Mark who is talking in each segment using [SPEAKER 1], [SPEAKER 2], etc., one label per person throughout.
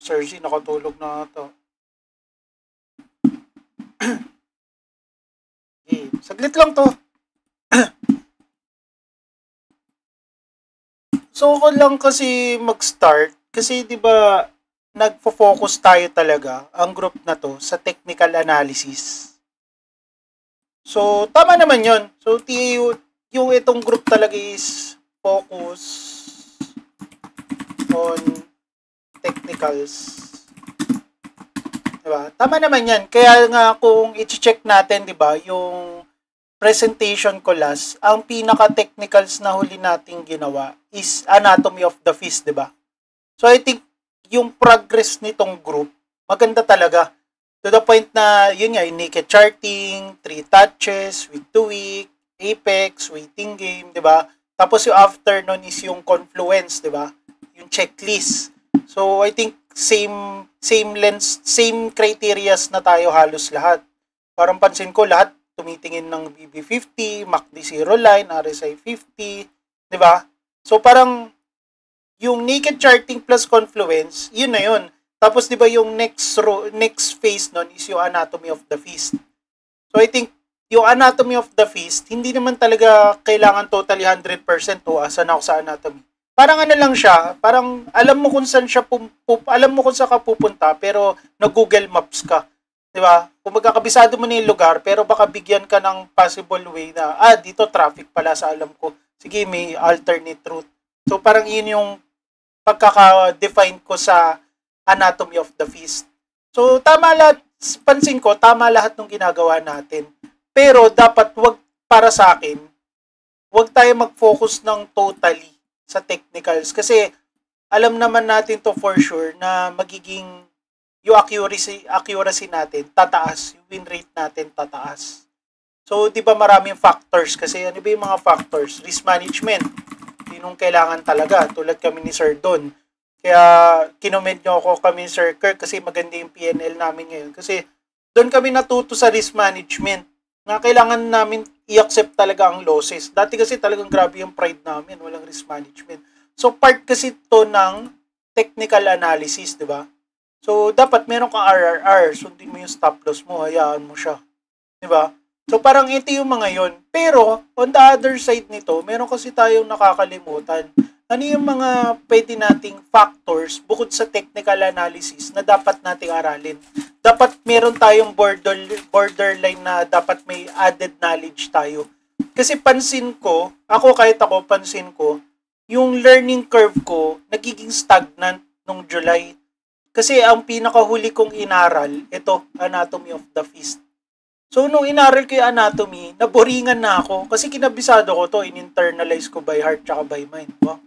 [SPEAKER 1] Cersei, nakatulog na ata. Okay, saglit lang to. So, ako lang kasi mag-start. Kasi, di ba, nagfo-focus tayo talaga, ang group na to, sa technical analysis. So, tama naman yon. So, yung itong group talaga is focus on technicals. Diba? Tama naman yan. Kaya nga kung i-check natin, diba, yung presentation ko last, ang pinaka-technicals na huli nating ginawa is Anatomy of the Fist, diba? So, I think yung progress nitong group, maganda talaga. To the point na, yun nga, yung naked charting, 3 touches, week to week, apex, waiting game, di ba? Tapos yung after nun is yung confluence, di ba? Yung checklist. So, I think same criterias na tayo halos lahat. Parang pansin ko lahat tumitingin ng BB50, MACD zero line, RSI 50, di ba? So, parang yung naked charting plus confluence, yun na yun. Tapos 'di ba yung next phase nun is yung Anatomy of the Fist. So I think yung Anatomy of the Fist, hindi naman talaga kailangan totally 100% o asan ako sa anatomy. Parang ano lang siya, parang alam mo kung saan siya alam mo kung saan ka pupunta pero nag-Google Maps ka. 'Di ba? Kung magkakabisado mo na yung lugar pero baka bigyan ka ng possible way na dito traffic pala sa alam ko. Sige, may alternate route. So parang yun yung pagkaka-define ko sa Anatomy of the Fist. So, tama lahat, pansin ko, tama lahat ng ginagawa natin. Pero, dapat wag, para sa akin, wag tayo mag-focus ng totally sa technicals. Kasi, alam naman natin to for sure na magiging yung accuracy natin tataas. Yung win rate natin tataas. So, di ba maraming factors? Kasi, ano ba yung mga factors? Risk management. Yun yung kailangan talaga. Tulad kami ni Sir Don. Kaya kinoment nyo ako kami Sir Kirk kasi maganda yung PNL namin ngayon. Kasi doon kami natuto sa risk management na kailangan namin i-accept talaga ang losses. Dati kasi talagang grabe yung pride namin, walang risk management. So part kasi to ng technical analysis, di ba? So dapat meron kang RRR, sundin mo yung stop loss mo, hayaan mo siya. Di ba? So parang ito yung mga yon. Pero on the other side nito, meron kasi tayong nakakalimutan. Ano yung mga pwede nating factors bukod sa technical analysis na dapat nating aralin? Dapat meron tayong borderline na dapat may added knowledge tayo. Kasi pansin ko, pansin ko, yung learning curve ko nagiging stagnant nung July. Kasi ang pinakahuli kong inaral, ito, Anatomy of the Fist. So, nung inaral ko yung anatomy, naboringan na ako kasi kinabisado ko to, in-internalize ko by heart tsaka by mind. Wow.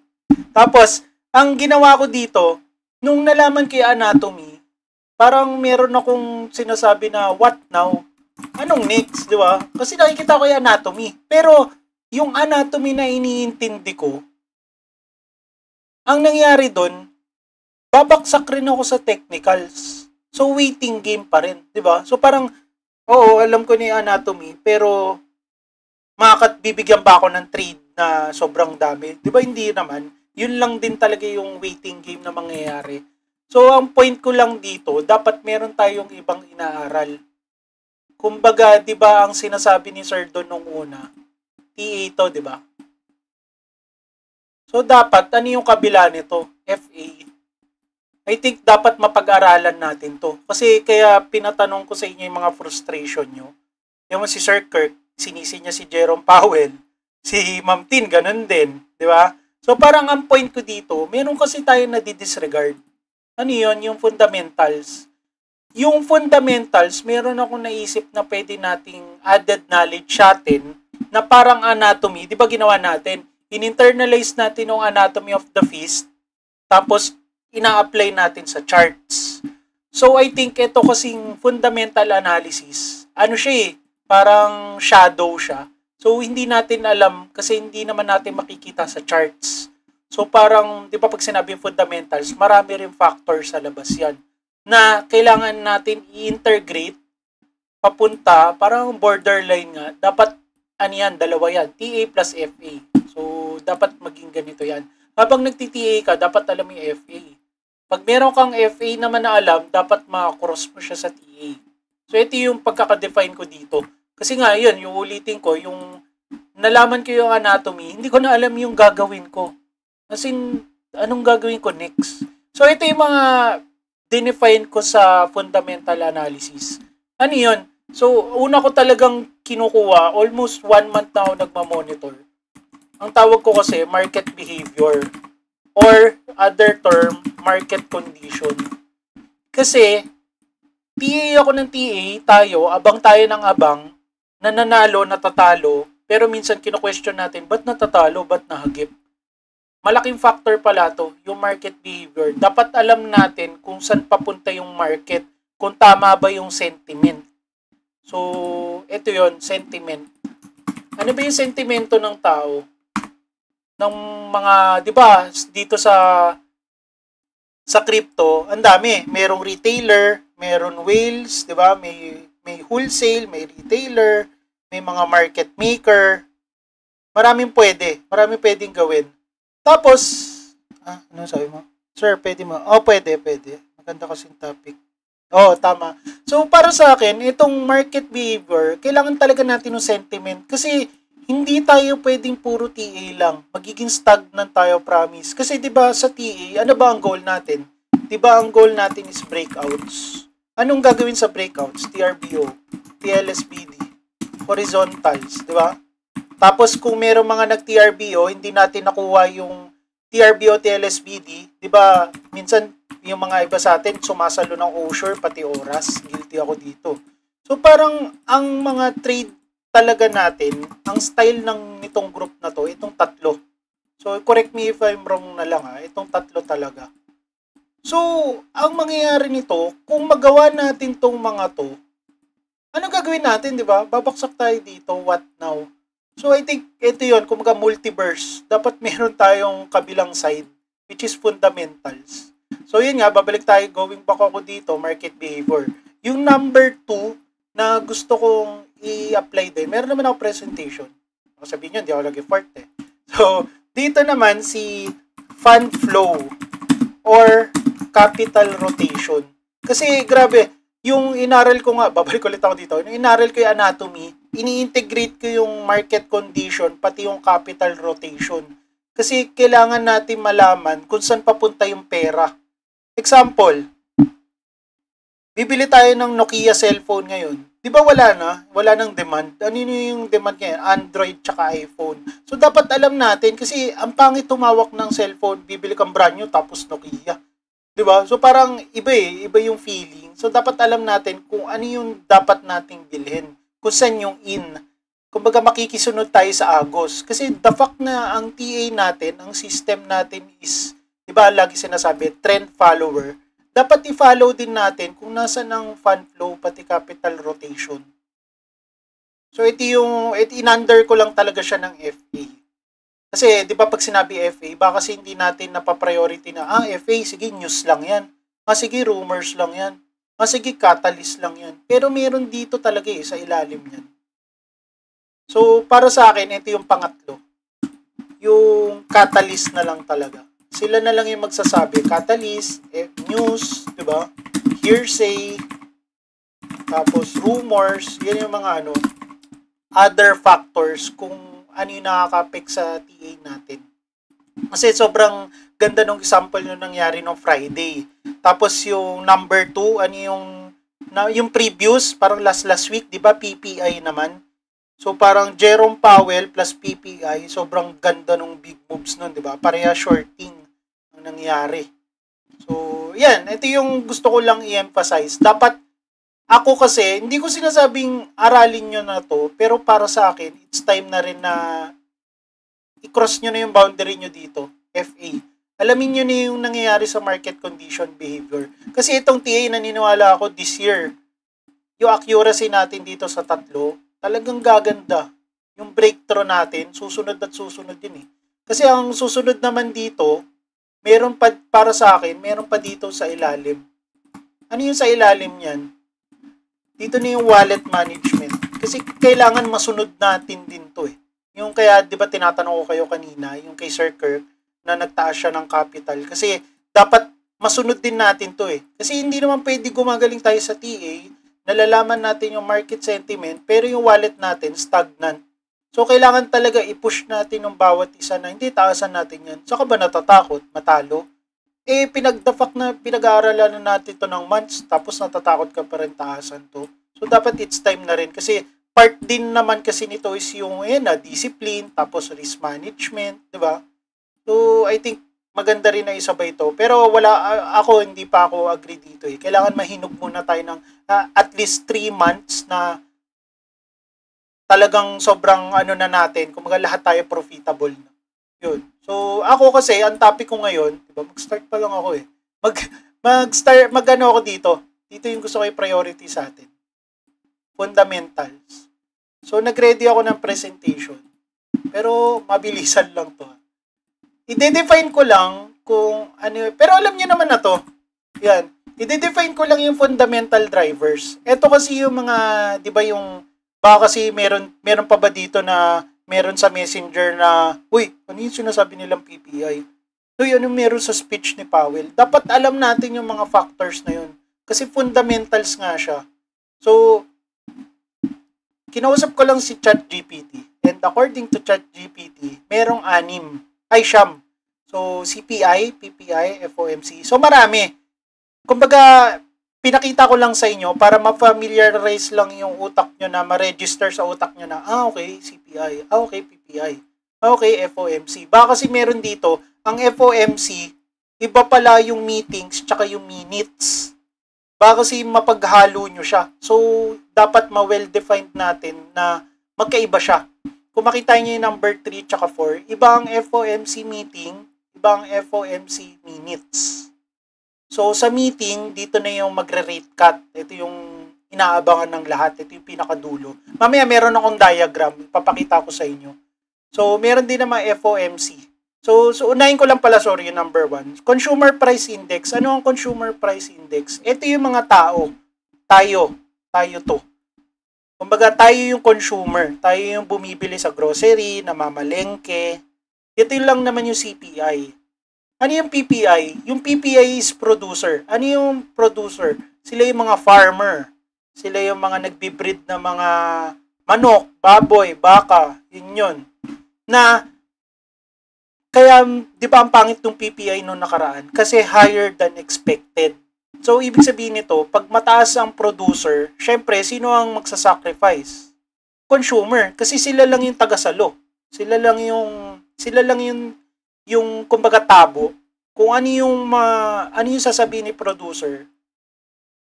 [SPEAKER 1] Tapos, ang ginawa ko dito, nung nalaman ko yung anatomy, parang meron akong sinasabi na, what now? Anong next, di ba? Kasi nakikita ko yung anatomy. Pero, yung anatomy na iniintindi ko, ang nangyari doon, babaksak rin ako sa technicals. So, waiting game pa rin, di ba? So, parang, oo, alam ko ni anatomy, pero bibigyan ba ako ng trade na sobrang dami? Di ba hindi naman? Yun lang din talaga yung waiting game na mangyayari. So, ang point ko lang dito, dapat meron tayong ibang inaaral. Kumbaga, di ba ang sinasabi ni Sir Don nung una, TA to, di ba? So, dapat, ano yung kabila nito? FA. I think dapat mapag-aralan natin to. Kasi kaya pinatanong ko sa inyo yung mga frustration nyo. Yung si Sir Kirk, sinisi niya si Jerome Powell. Si Ma'am Tin, ganun din. Di ba? So parang ang point ko dito, meron kasi tayo na di-disregard. Ano yun? Yung fundamentals. Yung fundamentals, meron akong naisip na pwede nating added knowledge atin na parang anatomy. Di ba ginawa natin? In-internalize natin yung anatomy of the fist. Tapos, ina-apply natin sa charts. So, I think ito kasing fundamental analysis. Ano siya parang shadow siya. So, hindi natin alam kasi hindi naman natin makikita sa charts. So, parang, di ba pag sinabi fundamentals, marami rin factors sa labas yan na kailangan natin i-integrate papunta, parang borderline nga. Dapat, ano yan, dalawa yan, TA plus FA. So, dapat maging ganito yan. Habang nagti-TA ka, dapat alam yung FA. Pag meron kang FA naman na alam, dapat makakross mo siya sa TA. So, ito yung pagkaka-define ko dito. Kasi nga, yun, yung ulitin ko, yung nalaman ko yung anatomy, hindi ko na alam yung gagawin ko. As in, anong gagawin ko next? So, ito yung mga dinefine ko sa fundamental analysis. Ano yun? So, una ko talagang kinukuha, almost 1 month na ako nagmamonitor. Ang tawag ko kasi, market behavior. Or, other term, market condition. Kasi, TA ako ng TA, abang tayo ng abang, nananalo, natatalo, pero minsan kino-question natin, ba't natatalo, ba't nahagip? Malaking factor pala to, yung market behavior. Dapat alam natin kung saan papunta yung market, kung tama ba yung sentiment. So, ito yon, sentiment. Ano ba yung sentimento ng tao? Ng mga, di ba, dito sa crypto, ang dami. Merong retailer, meron whales, di ba? May wholesale, may retailer, may mga market maker. Maraming pwedeng gawin. Tapos, ano sabi mo? Sir, pwede mo? Oh, pwede. Maganda kasing topic. Oh, tama. So, para sa akin, itong market behavior, kailangan talaga natin ng sentiment. Kasi, hindi tayo pwedeng puro TA lang. Magiging stagnant tayo, promise. Kasi, di ba, sa TA, ano ba ang goal natin? Di ba, ang goal natin is breakouts. Anong gagawin sa breakouts? TRBO, TLSBD, horizontals, di ba? Tapos, kung meron mga nag-TRBO, hindi natin nakuha yung TRBO, TLSBD, di ba, minsan, yung mga iba sa atin, sumasalo ng Osher, pati oras. Guilty ako dito. So, parang, ang mga trade talaga natin, ang style ng itong group na to, itong tatlo. So, correct me if I'm wrong na lang itong tatlo talaga. So, ang mangyayari nito, kung magawa natin tong mga to, anong gagawin natin, di ba? Babaksak tayo dito, what now? So, I think, ito yun, kung multiverse, dapat meron tayong kabilang side, which is fundamentals. So, yun nga, babalik tayo, going back ako dito, market behavior. Yung number 2 na gusto kong i-apply din, meron naman ako presentation. Sabihin nyo, hindi ako lagi fart So, dito naman si fund flow or capital rotation. Kasi, grabe, yung inaral ko nga, babalik ulit ako dito, yung inaral ko yung anatomy, ini-integrate ko yung market condition, pati yung capital rotation. Kasi kailangan natin malaman kung saan papunta yung pera. Example, bibili tayo ng Nokia cellphone ngayon. Di ba wala na? Wala nang demand. Ano yung demand ngayon? Android tsaka iPhone. So, dapat alam natin kasi ang pangit tumawak ng cellphone, bibili kang brand new tapos Nokia. Di ba? So, parang iba yung feeling. So, dapat alam natin kung ano yung dapat nating bilhin. Kung saan yung in. Kumbaga, makikisunod tayo sa Agos. Kasi the fact na ang TA natin, ang system natin is, di ba, lagi sinasabi, trend follower. Dapat i-follow din natin kung nasaan ang fund flow pati capital rotation. So, in-under ko lang talaga siya ng FA. Kasi, di ba pag sinabi FA, baka kasi hindi natin napapriority na, FA, sige, news lang yan. Sige, rumors lang yan. Sige, catalyst lang yan. Pero meron dito talaga sa ilalim yan. So, para sa akin, ito yung pangatlo. Yung catalyst na lang talaga. Sila na lang yung magsasabi. Catalyst, news, di ba? Hearsay, tapos rumors, yan yung mga other factors kung ano yung nakaka-affect sa TA natin. Kasi sobrang ganda nung example yung nangyari nung Friday. Tapos yung number 2, yung previous, parang last week, di ba? PPI naman. So, parang Jerome Powell plus PPI, sobrang ganda nung big moves nun, di ba? Pareha shorting ang nangyari. So, yan. Ito yung gusto ko lang i-emphasize. Dapat, ako kasi, hindi ko sinasabing aralin nyo na to, pero para sa akin, it's time na rin na i-cross nyo na yung boundary nyo dito, FA. Alamin nyo na yung nangyayari sa market condition behavior. Kasi itong TA, naniniwala ako this year, yung accuracy natin dito sa tatlo, talagang gaganda. Yung breakthrough natin, susunod at susunod din Kasi ang susunod naman dito, meron pa, para sa akin, meron pa dito sa ilalim. Ano yung sa ilalim niyan? Dito na yung wallet management. Kasi kailangan masunod natin din to Yung kaya, di ba tinatanong ko kayo kanina, yung kay Sir Kirk, na nagtaas siya ng capital. Kasi dapat masunod din natin to eh. Kasi hindi naman pwede gumagaling tayo sa TA, nalalaman natin yung market sentiment, pero yung wallet natin stagnant. So, kailangan talaga i-push natin yung bawat isa na hindi taasan natin yan. Saka ba natatakot? Matalo? Pinag-aaralan na natin to ng months, tapos natatakot ka pa rin taasan to. So, dapat it's time na rin. Kasi, part din naman kasi nito is yung discipline, tapos risk management, di ba? So, I think maganda rin na isabay ito. Pero hindi pa ako agree dito eh. Kailangan mahinog muna tayo ng at least 3 months na talagang sobrang na natin. Kumaga lahat tayo profitable na. Yun. So, ako kasi, ang topic ko ngayon, diba, mag-start pa lang ako eh. Mag-ano ako dito. Dito yung gusto ko i-priority sa atin. Fundamentals. So, nag-ready ako ng presentation. Pero, mabilisan lang to. I-define ko lang kung ano, pero alam niyo naman na to. Yan. I-define ko lang yung fundamental drivers. Ito kasi yung mga, di ba yung, baka kasi meron pa ba dito na, meron sa messenger na, uy, ano yung sinasabi nilang PPI? Uy, ano meron sa speech ni Powell? Dapat alam natin yung mga factors na yun. Kasi fundamentals nga siya. So, kinausap ko lang si ChatGPT. And according to ChatGPT, merong 6. So, CPI, PPI, FOMC. So, marami. Kumbaga, pinakita ko lang sa inyo para ma-familiarize lang yung utak nyo na ma-register sa utak nyo na, okay, CPI, okay, PPI, okay, FOMC. Baka kasi meron dito, ang FOMC, iba pala yung meetings tsaka yung minutes. Baka kasi mapaghalo nyo siya. So, dapat ma-well-defined natin na magkaiba siya. Kung makita nyo yung number 3 tsaka 4, iba ang FOMC meeting, iba ang FOMC minutes. So, sa meeting, dito na yung magre-rate cut. Ito yung inaabangan ng lahat. Ito yung pinakadulo. Mamaya, meron akong diagram. Papakita ko sa inyo. So, meron din naman FOMC. So unahin ko lang pala, sorry, yung number 1. Consumer Price Index. Ano ang Consumer Price Index? Ito yung mga tao. Tayo to. Kumbaga, tayo yung consumer. Tayo yung bumibili sa grocery, namamalengke. Ito lang naman yung CPI. Ano yung PPI? Yung PPI is producer. Ano yung producer? Sila yung mga farmer. Sila yung mga nagbi-breed na mga manok, baboy, baka. Yun. Na, kaya, di ba ang pangit ng PPI noong nakaraan? Kasi higher than expected. So, ibig sabihin nito, pag mataas ang producer, syempre, sino ang magsasacrifice? Consumer. Kasi sila lang yung tagasalo. Sila lang yung kumbaga tabo, kung ano yung sasabihin ni producer,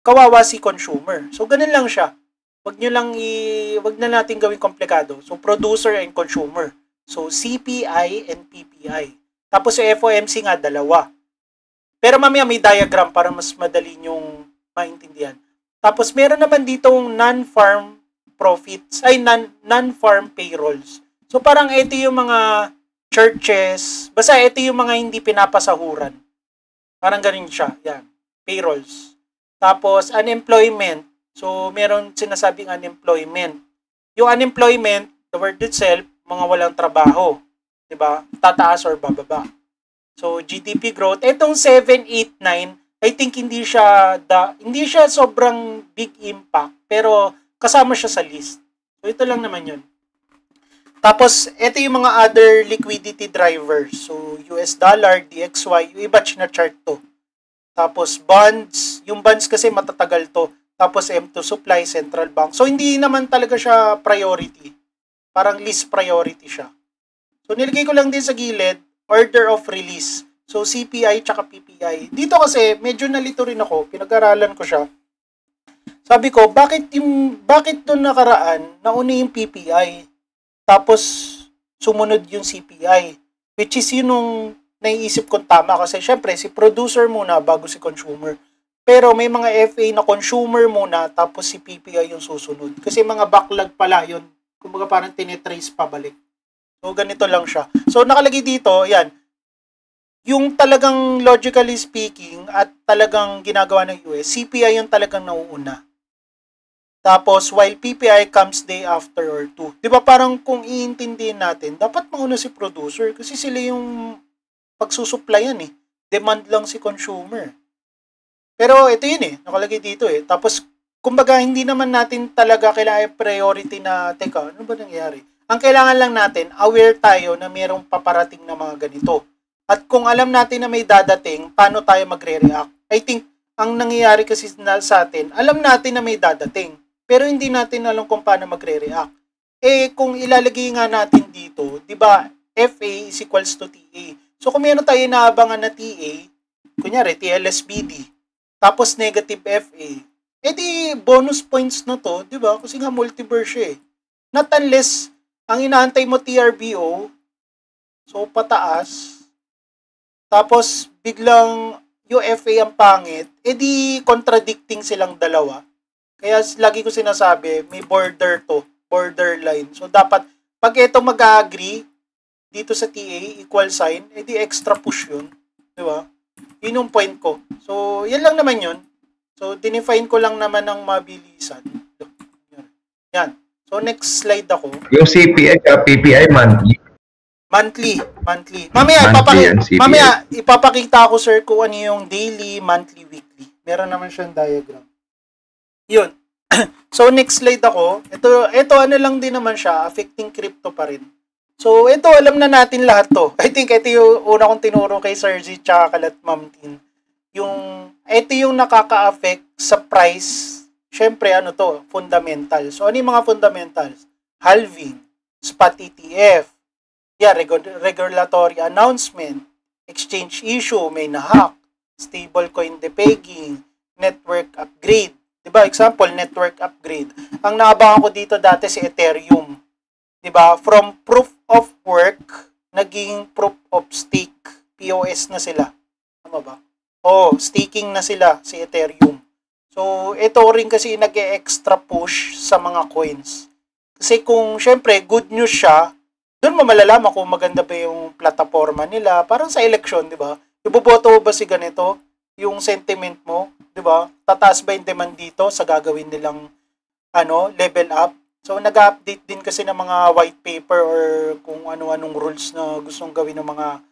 [SPEAKER 1] kawawa si consumer. So, ganun lang siya. Wag na natin gawing komplikado. So, producer and consumer. So, CPI and PPI. Tapos, yung FOMC nga, 2. Pero mamaya may diagram para mas madali nyong maintindihan. Tapos, meron naman ditong non-farm profits, non-farm payrolls. So, parang ito yung mga churches, basta ito yung mga hindi pinapasahuran. Parang ganun siya. Yan. Payrolls. Tapos, unemployment. So, meron sinasabing unemployment. Yung unemployment, the word itself, mga walang trabaho. Diba? Tataas or bababa. So, GDP growth. Itong 7, 8, 9, I think hindi siya sobrang big impact, pero kasama siya sa list. So, ito lang naman yun. Tapos, ito yung mga other liquidity drivers. So, US dollar, DXY, yung iba china-chart to. Tapos, bonds. Yung bonds kasi matatagal to. Tapos, M2 supply, central bank. So, hindi naman talaga siya priority. Parang least priority siya. So, nilagay ko lang din sa gilid, order of release. So, CPI tsaka PPI. Dito kasi, medyo nalito rin ako. Pinag-aralan ko siya. Sabi ko, bakit doon nakaraan, nauna yung PPI? Tapos, sumunod yung CPI. Which is yun nung naiisip kong tama. Kasi syempre, si producer muna bago si consumer. Pero may mga FA na consumer muna, tapos si PPI yung susunod. Kasi mga backlog pala yun. Kumbaga parang tinetrace pabalik. So, ganito lang siya. So, nakalagay dito, yan. Yung talagang logically speaking at talagang ginagawa ng US, CPI yung talagang nauuna. Tapos, while PPI comes day after or 2. Di ba parang kung iintindihin natin, dapat mauna si producer kasi sila yung pagsusuplayan eh. demand lang si consumer. Pero ito yun nakalagay dito Tapos, kumbaga, hindi naman natin talaga kailangan priority na, teka, ano ba nangyari? Ang kailangan lang natin, aware tayo na mayroong paparating na mga ganito. At kung alam natin na may dadating, paano tayo magre-react? I think, ang nangyayari kasi sa atin, alam natin na may dadating, pero hindi natin alam kung paano magre-react. Kung ilalagay nga natin dito, di ba, FA is equals to TA. So, kung meron tayo inaabangan na TA, kunyari, TLSBD, tapos negative FA, di bonus points na to, di ba? Kasi nga multiverse Not unless, ang inaantay mo TRBO, so pataas, tapos biglang yung FA ang pangit, di contradicting silang dalawa. Kaya lagi ko sinasabi, may borderline. So dapat, pag ito mag-agree, dito sa TA, equal sign, di extra push yun. Di ba? Yun yung point ko. So, yan lang naman yun. So, dinefine ko lang naman ng mabilisan. Yan. So, next slide ako.
[SPEAKER 2] Yung CPI, PPI monthly.
[SPEAKER 1] Monthly. Mamaya, ipapakita ko, sir, kung ano yung daily, monthly, weekly. Meron naman siyang diagram. Yun. So, next slide ako. Ito ano lang din naman siya, affecting crypto pa rin. So, ito, alam na natin lahat to. I think ito yung una kong tinuro kay Sir G tsaka kalat Ma'am Tin. Ito yung nakaka-affect sa price. Siyempre, fundamental. So, ano yung mga fundamentals? Halving, spot ETF, regulatory announcement, exchange issue, may na-hack, stablecoin depegging, network upgrade. Diba? Example, network upgrade. Ang naabangan ko dito dati si Ethereum. Diba? From proof of work, naging proof of stake. POS na sila. Tama ba? Staking na sila si Ethereum. So, ito rin kasi nag-e-extra push sa mga coins. Kasi kung, syempre, good news siya, doon mo malalaman kung maganda ba yung plataforma nila. Parang sa election, di ba? Iboboto ba si ganito? Yung sentiment mo, di ba? Tataas ba yung demand dito sa gagawin nilang level up? So, nag-update din kasi ng mga white paper or kung ano-anong rules na gustong gawin ng mga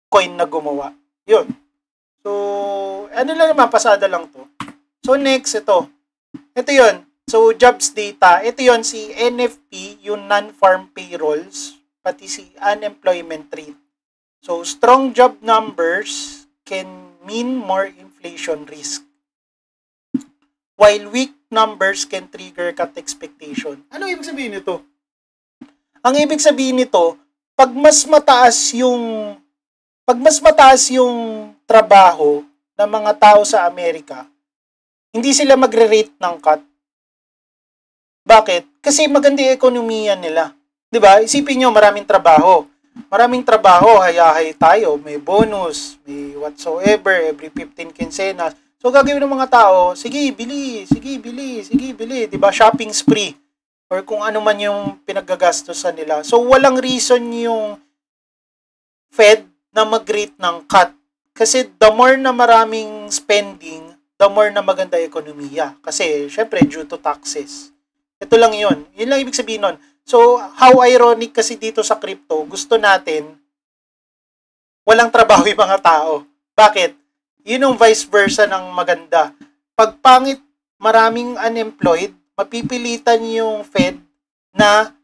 [SPEAKER 1] coin na gumawa. Yun. So, ano lang naman, pasada lang to. So, next, ito. Ito yun. So, jobs data. Ito yun, si NFP, yung non-farm payrolls, pati si unemployment rate. So, strong job numbers can mean more inflation risk. While weak numbers can trigger cut expectation. Ano ibig sabihin nito? Ang ibig sabihin nito, pag mas mataas yung trabaho ng mga tao sa Amerika, hindi sila magre-rate ng cut. Bakit? Kasi maganda yung ekonomiya nila. 'Di ba? Isipin nyo, maraming trabaho. Hayahay tayo. May bonus, may whatsoever, every 15 quincenas. So, gagawin ng mga tao, sige, bili. 'Di ba? Shopping spree. Or kung ano man yung pinaggagastosan nila. So, walang reason yung Fed na mag-rate ng cut. Kasi the more na maraming spending, the more na maganda ekonomiya. Kasi, syempre, due to taxes. Ito lang yun. Yun lang ibig sabihin nun. So, how ironic kasi dito sa crypto, gusto natin walang trabaho yung mga tao. Bakit? Yun yung vice versa ng maganda. Pag pangit, maraming unemployed, mapipilitan yung Fed na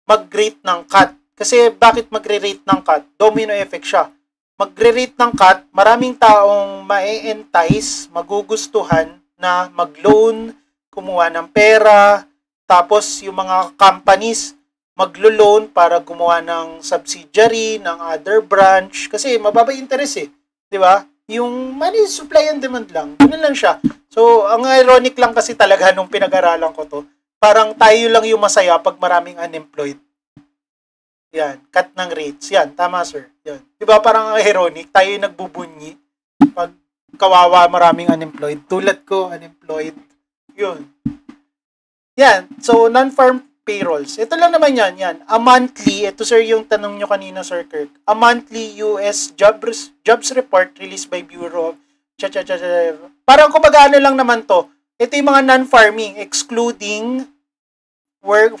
[SPEAKER 1] mag-rate ng cut. Kasi bakit magre-rate ng cut? Domino effect siya. Magre-rate ng cut, maraming taong ma-entice, magugustuhan na mag-loan, kumuha ng pera, tapos yung mga companies maglo-loan para gumawa ng subsidiary, ng other branch, kasi mababa interest di ba? Yung money supply and demand lang, ganun lang siya. So, ang ironic lang kasi talaga nung pinag-aralan ko to, parang tayo lang yung masaya pag maraming unemployed. Yan, cut ng rates. Yan, tama sir. Yan. Diba parang ironic, tayo yung nagbubunyi pag kawawa maraming unemployed. Tulad ko, unemployed. Yun. Yan. So, non-farm payrolls. Ito lang naman yan. Yan. A monthly, ito sir yung tanong nyo kanina, Sir Kirk. A monthly US jobs report released by Bureau of parang kumbaga ano lang naman to. Ito yung mga non-farming, excluding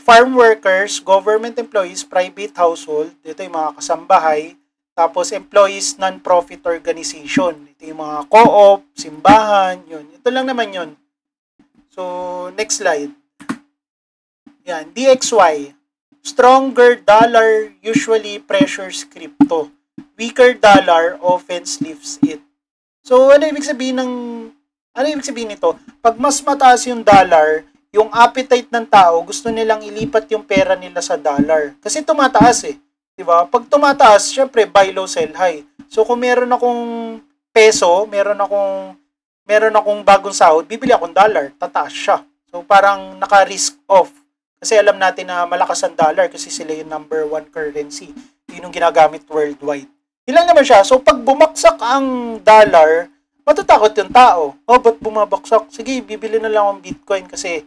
[SPEAKER 1] farm workers, government employees, private household. Ito yung mga kasambahay. Tapos, employees non-profit organization. Ito yung mga co-op, simbahan, yun. Ito lang naman yun. So, next slide. Yan, DXY. Stronger dollar usually pressures crypto. Weaker dollar often lifts it. So, ano ibig sabihin nito? Pag mas mataas yung dollar, yung appetite ng tao, gusto nilang ilipat yung pera nila sa dollar. Kasi tumataas eh. Diba? Pag tumataas, syempre, buy low, sell high. So, kung meron akong peso, meron akong bagong sahod, bibili akong dollar, tataas siya. So, parang naka-risk off. Kasi alam natin na malakas ang dollar kasi sila yung number 1 currency. Yun yung ginagamit worldwide. Ilan naman siya. So, pag bumaksak ang dollar, matatakot yung tao. Oh, ba't bumabaksak? Sige, bibili na lang ang Bitcoin kasi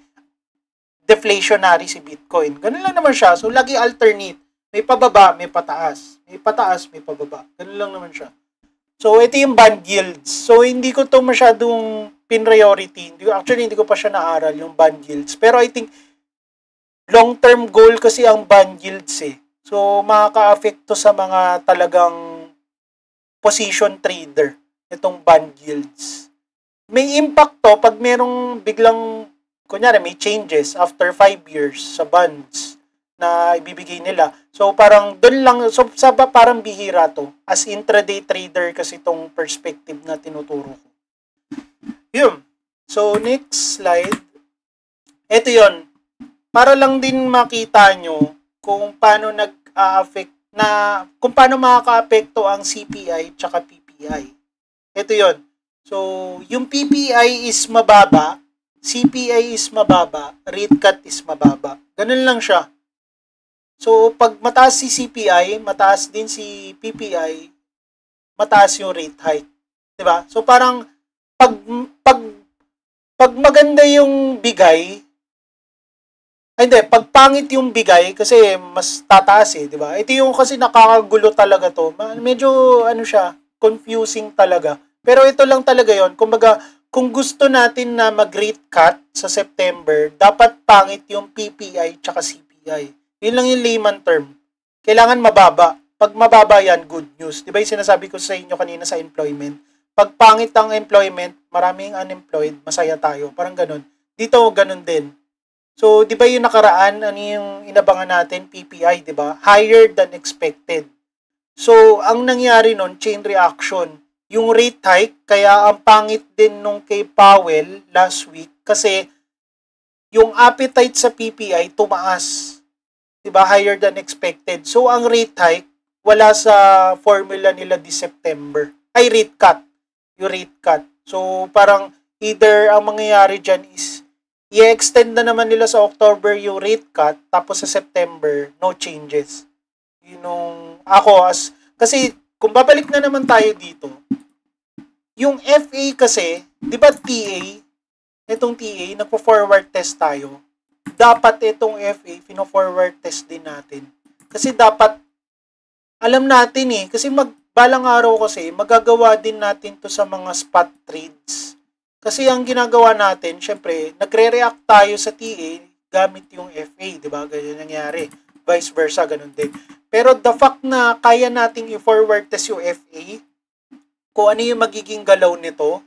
[SPEAKER 1] deflationary si Bitcoin. Ganun lang naman siya. So, lagi alternate. May pababa, may pataas. May pataas, may pababa. Ganun lang naman siya. So, ito yung bond yields. So, hindi ko to masyadong pin-priority. Actually, hindi ko pa siya naaral, yung bond yields. Pero I think, long-term goal kasi ang bond yields eh. So, makaka-affect to sa mga talagang position trader, itong bond yields. May impact to pag merong biglang, kunyari, may changes after 5 years sa bonds na ibibigay nila. So, parang doon lang, so, parang bihira to. As intraday trader kasi itong perspective na tinuturo ko. Yun. So, next slide. Ito yon. Para lang din makita nyo kung paano kung paano makaka-apekto ang CPI tsaka PPI. Ito yon. So, yung PPI is mababa, CPI is mababa, rate cut is mababa. Ganun lang siya. So, pag mataas si CPI, mataas din si PPI, mataas yung rate hike. 'Di ba? So, parang pag maganda yung bigay, pag pangit yung bigay, kasi mas tataas eh, di ba? Ito yung kasi nakakagulo talaga to. Medyo, confusing talaga. Pero ito lang talaga yon. Kumbaga, kung gusto natin na mag-rate cut sa September, dapat pangit yung PPI tsaka CPI. Yun lang yung layman term. Kailangan mababa. Pag mababa yan, good news. Di ba yung sinasabi ko sa inyo kanina sa employment? Pag pangit ang employment, maraming unemployed, masaya tayo. Parang ganun. Dito, ganun din. So, di ba yung nakaraan, ano yung inabangan natin? PPI, di ba? Higher than expected. So, ang nangyari nun, chain reaction. Yung rate hike, kaya ang pangit din nung kay Powell last week kasi yung appetite sa PPI tumaas. Di ba? Higher than expected. So, ang rate hike, wala sa formula nila this September. Ay, rate cut. Yung rate cut. So, parang either ang mangyayari dyan is i-extend na naman nila sa October yung rate cut, tapos sa September, no changes. Yun kasi, kung babalik na naman tayo dito, yung FA kasi, di ba itong TA, nagpo-forward test tayo, dapat itong FA, pino-forward test din natin. Kasi dapat, alam natin kasi balang araw kasi, magagawa din natin to sa mga spot trades. Kasi ang ginagawa natin, syempre, nagre-react tayo sa TA gamit yung FA, di ba? Ganyan nangyari. Vice versa, ganun din. Pero the fact na kaya nating i-forward test yung FA, kung ano yung magiging galaw nito,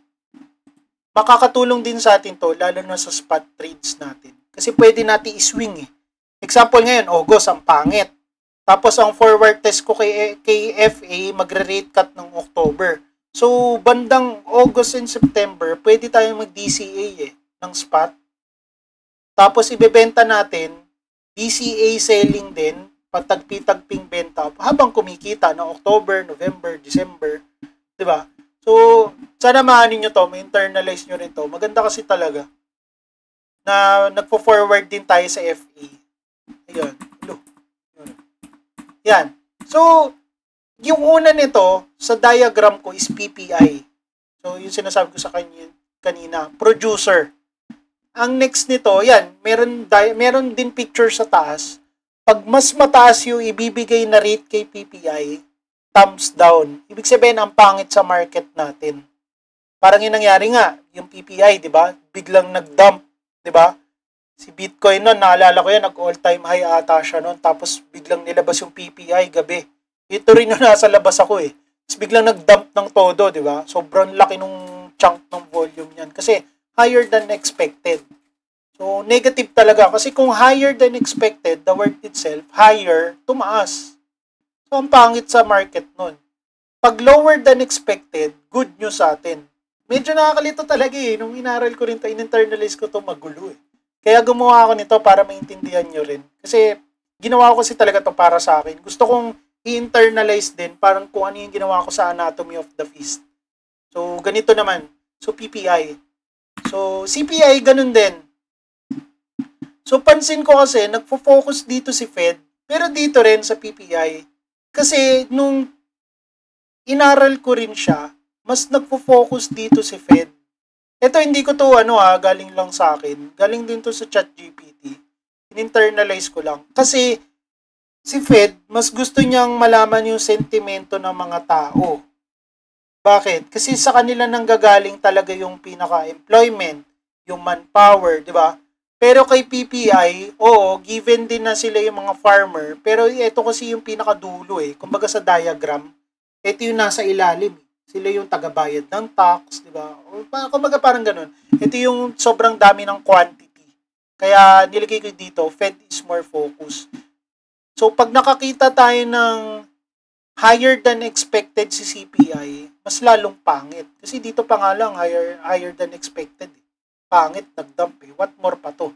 [SPEAKER 1] makakatulong din sa atin to, lalo na sa spot trades natin. Kasi pwede natin i-swing . Example ngayon, August, ang pangit. Tapos ang forward test ko kay FA, magre-rate cut ng October. So, bandang August and September, pwede tayong mag-DCA ng spot. Tapos, ibebenta natin, DCA selling din, patagpi-tagping benta, habang kumikita ng October, November, December. Diba? So, sana maanin nyo to, ma-internalize nyo rin to. Maganda kasi talaga na nagpo-forward din tayo sa FA. Ayun. Yan. So, yung una nito, sa diagram ko is PPI. So, yung sinasabi ko sa kanina, producer. Ang next nito, yan, meron din picture sa taas. Pag mas mataas yung ibibigay na rate kay PPI, thumbs down. Ibig sabihin, ang pangit sa market natin. Parang yung nangyari nga, yung PPI, di ba? Biglang nag-dump, di ba? Si Bitcoin nun, naalala ko yan, nag-all-time high ata siya nun, tapos biglang nilabas yung PPI gabi. Ito rin yung nasa labas ako eh. Tapos biglang nag-dump ng todo, di ba? Sobrang laki nung chunk ng volume niyan. Kasi higher than expected. So, negative talaga. Kasi kung higher than expected, the word itself, higher, tumaas. So, ang pangit sa market nun. Pag lower than expected, good news sa atin. Medyo nakakalito talaga eh. Nung inaral ko rin ito, in-internalize ko ito, magulo eh. Kaya gumawa ako nito para maintindihan nyo rin. Kasi ginawa ko kasi talaga to para sa akin. Gusto kong i-internalize din parang kung ano yung ginawa ko sa Anatomy of the Feast. So, ganito naman. So, PPI. So, CPI, ganun din. So, pansin ko kasi, nagfo-focus dito si Fed, pero dito rin sa PPI. Kasi, nung inaral ko rin siya, mas nagfo-focus dito si Fed. Ito, hindi ko to, galing lang sa akin. Galing din to sa ChatGPT. In-internalize ko lang. Kasi, si Fed, mas gusto niyang malaman yung sentimento ng mga tao. Bakit? Kasi sa kanila nanggagaling talaga yung pinaka-employment, yung manpower, di ba? Pero kay PPI, oo, given din na sila yung mga farmer, pero ito kasi yung pinakadulo eh. Kumbaga sa diagram, ito yung nasa ilalim. Sila yung tagabayad ng tax, di ba? Kumbaga parang ganun. Ito yung sobrang dami ng quantity. Kaya nilagay ko dito, Fed is more focused. So, pag nakakita tayo ng higher than expected si CPI, mas lalong pangit. Kasi dito pa nga lang, higher than expected. Pangit, nag-dump eh. What more pa to?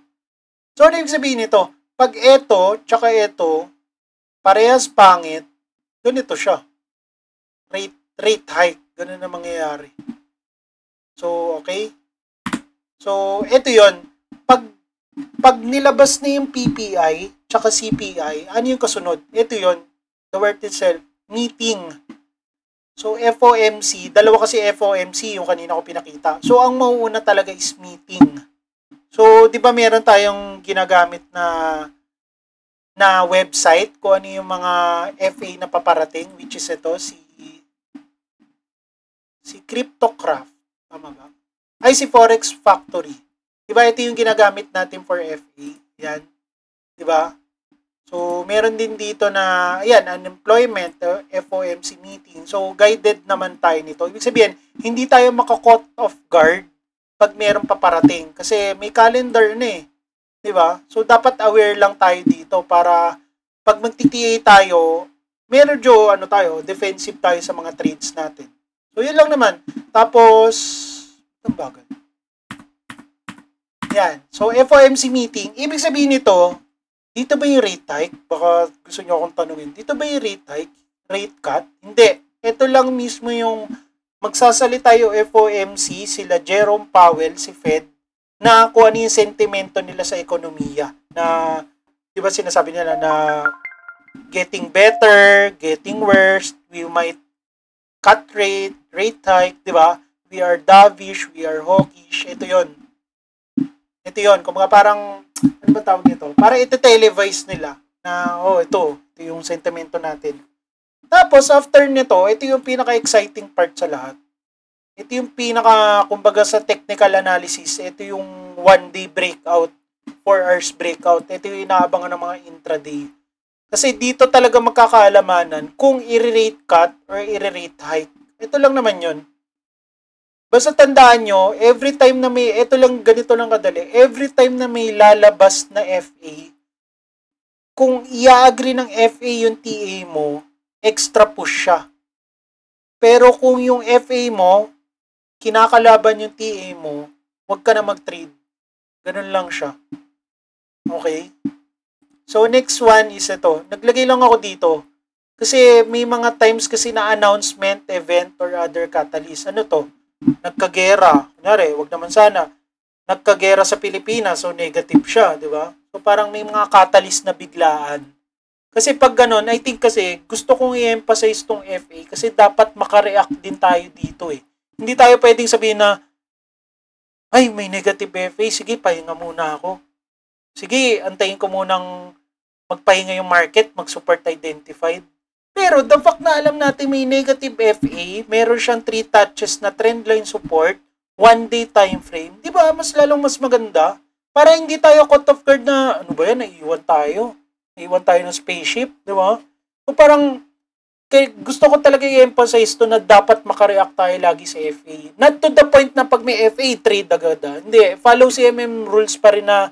[SPEAKER 1] So, ano yung sabihin nito? Pag ito, tsaka ito, parehas pangit, ganito siya. Rate hike. Ganun na mangyayari. So, okay? So, ito yon. Pag nilabas na yung PPI, tsaka CPI, ano yung kasunod? Ito yon. The word itself, meeting. So, FOMC, dalawa kasi FOMC yung kanina ko pinakita. So, ang mauuna talaga is meeting. So, di ba meron tayong ginagamit na website kung ano yung mga FA na paparating, which is ito, si Cryptocraft. Tama ba? Ay, si Forex Factory. Di ba ito yung ginagamit natin for FA? Yan. Di ba? So, meron din dito na, ayan, unemployment, FOMC meeting. So, guided naman tayo nito. Ibig sabihin, hindi tayo maka-caught off guard pag meron paparating. Kasi may calendar na eh. Diba? So, dapat aware lang tayo dito para pag mag-TTA tayo, medyo, defensive tayo sa mga trades natin. So, yun lang naman. Tapos, ang bagay. Yan. So, FOMC meeting. Ibig sabihin nito, dito ba yung rate hike? Baka gusto nyo akong tanungin. Dito ba yung rate hike? Rate cut? Hindi. Ito lang mismo yung magsasalita yung FOMC, sila Jerome Powell, si Fed, na kung ano yung sentimento nila sa ekonomiya. Na, di ba sinasabi nila na getting better, getting worse, we might cut rate hike, di ba? We are dovish, we are hawkish. Ito yon. Ito yon. Kung mga parang, ano ba tawag nito? Parang ito televise nila na, ito yung sentimento natin. Tapos, after nito, ito yung pinaka-exciting part sa lahat. Ito yung kumbaga sa technical analysis, ito yung 1-day breakout, 4 hours breakout. Ito yung inaabangan ng mga intraday. Kasi dito talaga magkakaalamanan kung i-rate cut or i-rate hike. Ito lang naman yun. Basta tandaan nyo, every time na may, ganito lang kadali, every time na may lalabas na FA, kung i-agree ng FA yung TA mo, extra push siya. Pero kung yung FA mo, kinakalaban yung TA mo, huwag ka na mag-trade. Ganun lang siya. Okay? So, next one is ito. Naglagay lang ako dito. Kasi may mga times kasi na announcement, event, or other catalyst. Ano to? Nagkagera. Kunyari, wag naman sana. Nagkagera sa Pilipinas, so negative siya, di ba? So, parang may mga catalyst na biglaan. Kasi pag ganun, I think kasi gusto kong i-emphasize tong FA kasi dapat makareact din tayo dito eh. Hindi tayo pwedeng sabihin na, ay, may negative FA, sige, pahinga muna ako. Sige, antayin ko munang magpahinga yung market, mag-support identified. Pero the fact na alam natin may negative FA, meron siyang 3 touches na trendline support, 1-day time frame, di ba? Mas mas maganda. Para hindi tayo caught off guard na, ano ba yan, naiiwan tayo ng spaceship, di ba? So parang, gusto ko talaga i-emphasize to na dapat makareact tayo lagi sa FA. Not to the point na pag may FA, trade agad. Hindi, follow CMM rules pa rin na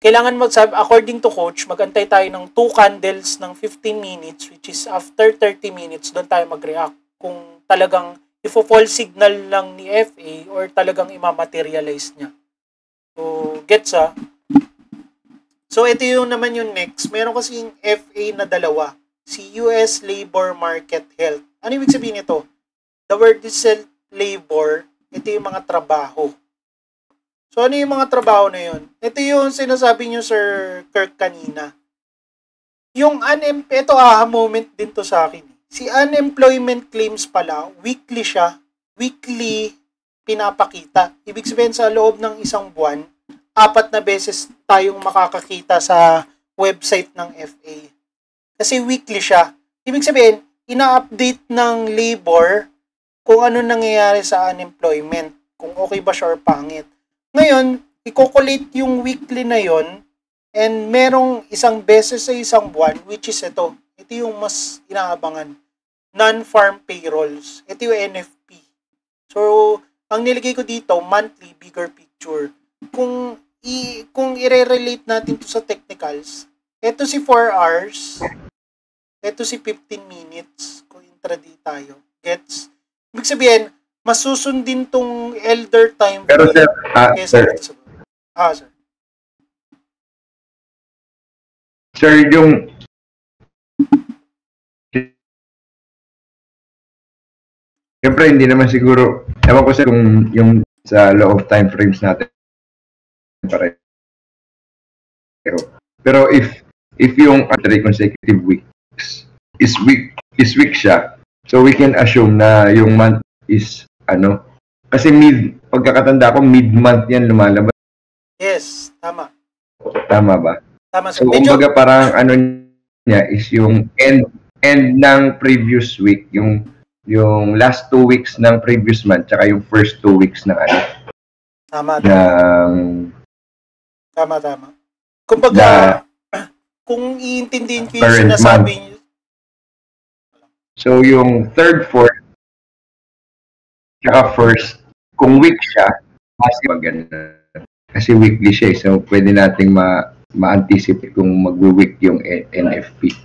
[SPEAKER 1] kailangan according to coach, magantay tayo ng 2 candles ng 15 minutes, which is after 30 minutes, doon tayo mag-react. Kung talagang ifo-fall signal lang ni FA or talagang imamaterialize niya. So, gets So, ito yung naman yung next. Meron kasing FA na dalawa. Si US Labor Market Health. Ano ibig sabihin nito? The word is labor. Ito yung mga trabaho. So, ano yung mga trabaho na yun? Ito yung sinasabi nyo, Sir Kirk, kanina. Yung ito moment din to sa akin. Si unemployment claims pala, weekly siya. Weekly pinapakita. Ibig sabihin sa loob ng isang buwan, 4 na beses tayong makakakita sa website ng FA. Kasi weekly siya. Ibig sabihin, ina-update ng labor kung ano nangyayari sa unemployment. Kung okay ba siya or pangit. Ngayon, i-calculate yung weekly na yon and merong isang beses sa isang buwan, which is ito. Ito yung mas inaabangan. Non-farm payrolls. Ito yung NFP. So, ang nilagay ko dito, monthly, bigger picture. Kung i-relate natin to sa technicals, ito si 4 hours, ito si 15 minutes, kung intraday tayo. Gets? Ibig sabihin, masusundin tong elder time.
[SPEAKER 2] Pero sir, sir.
[SPEAKER 1] Sir.
[SPEAKER 2] Sir, yung siyempre hindi naman siguro, ewan ko sir kung yung sa law of time frames natin pareho. Pero if yung 3 consecutive weeks is week siya, so we can assume na yung month is kasi pagkakatanda ko mid-month yan lumalabas.
[SPEAKER 1] Yes, tama.
[SPEAKER 2] Tama ba?
[SPEAKER 1] Tama,
[SPEAKER 2] so kumbaga parang niya is yung end ng previous week, yung last 2 weeks ng previous month tsaka yung first 2 weeks ng
[SPEAKER 1] Tama. Tama. Kumbaga, kung iintindihin ko yung sinasabi niyo.
[SPEAKER 2] So, yung third, fourth, tsaka first, kung week siya, kasi weekly siya, so pwede nating ma-anticipate kung mag-week yung NFP.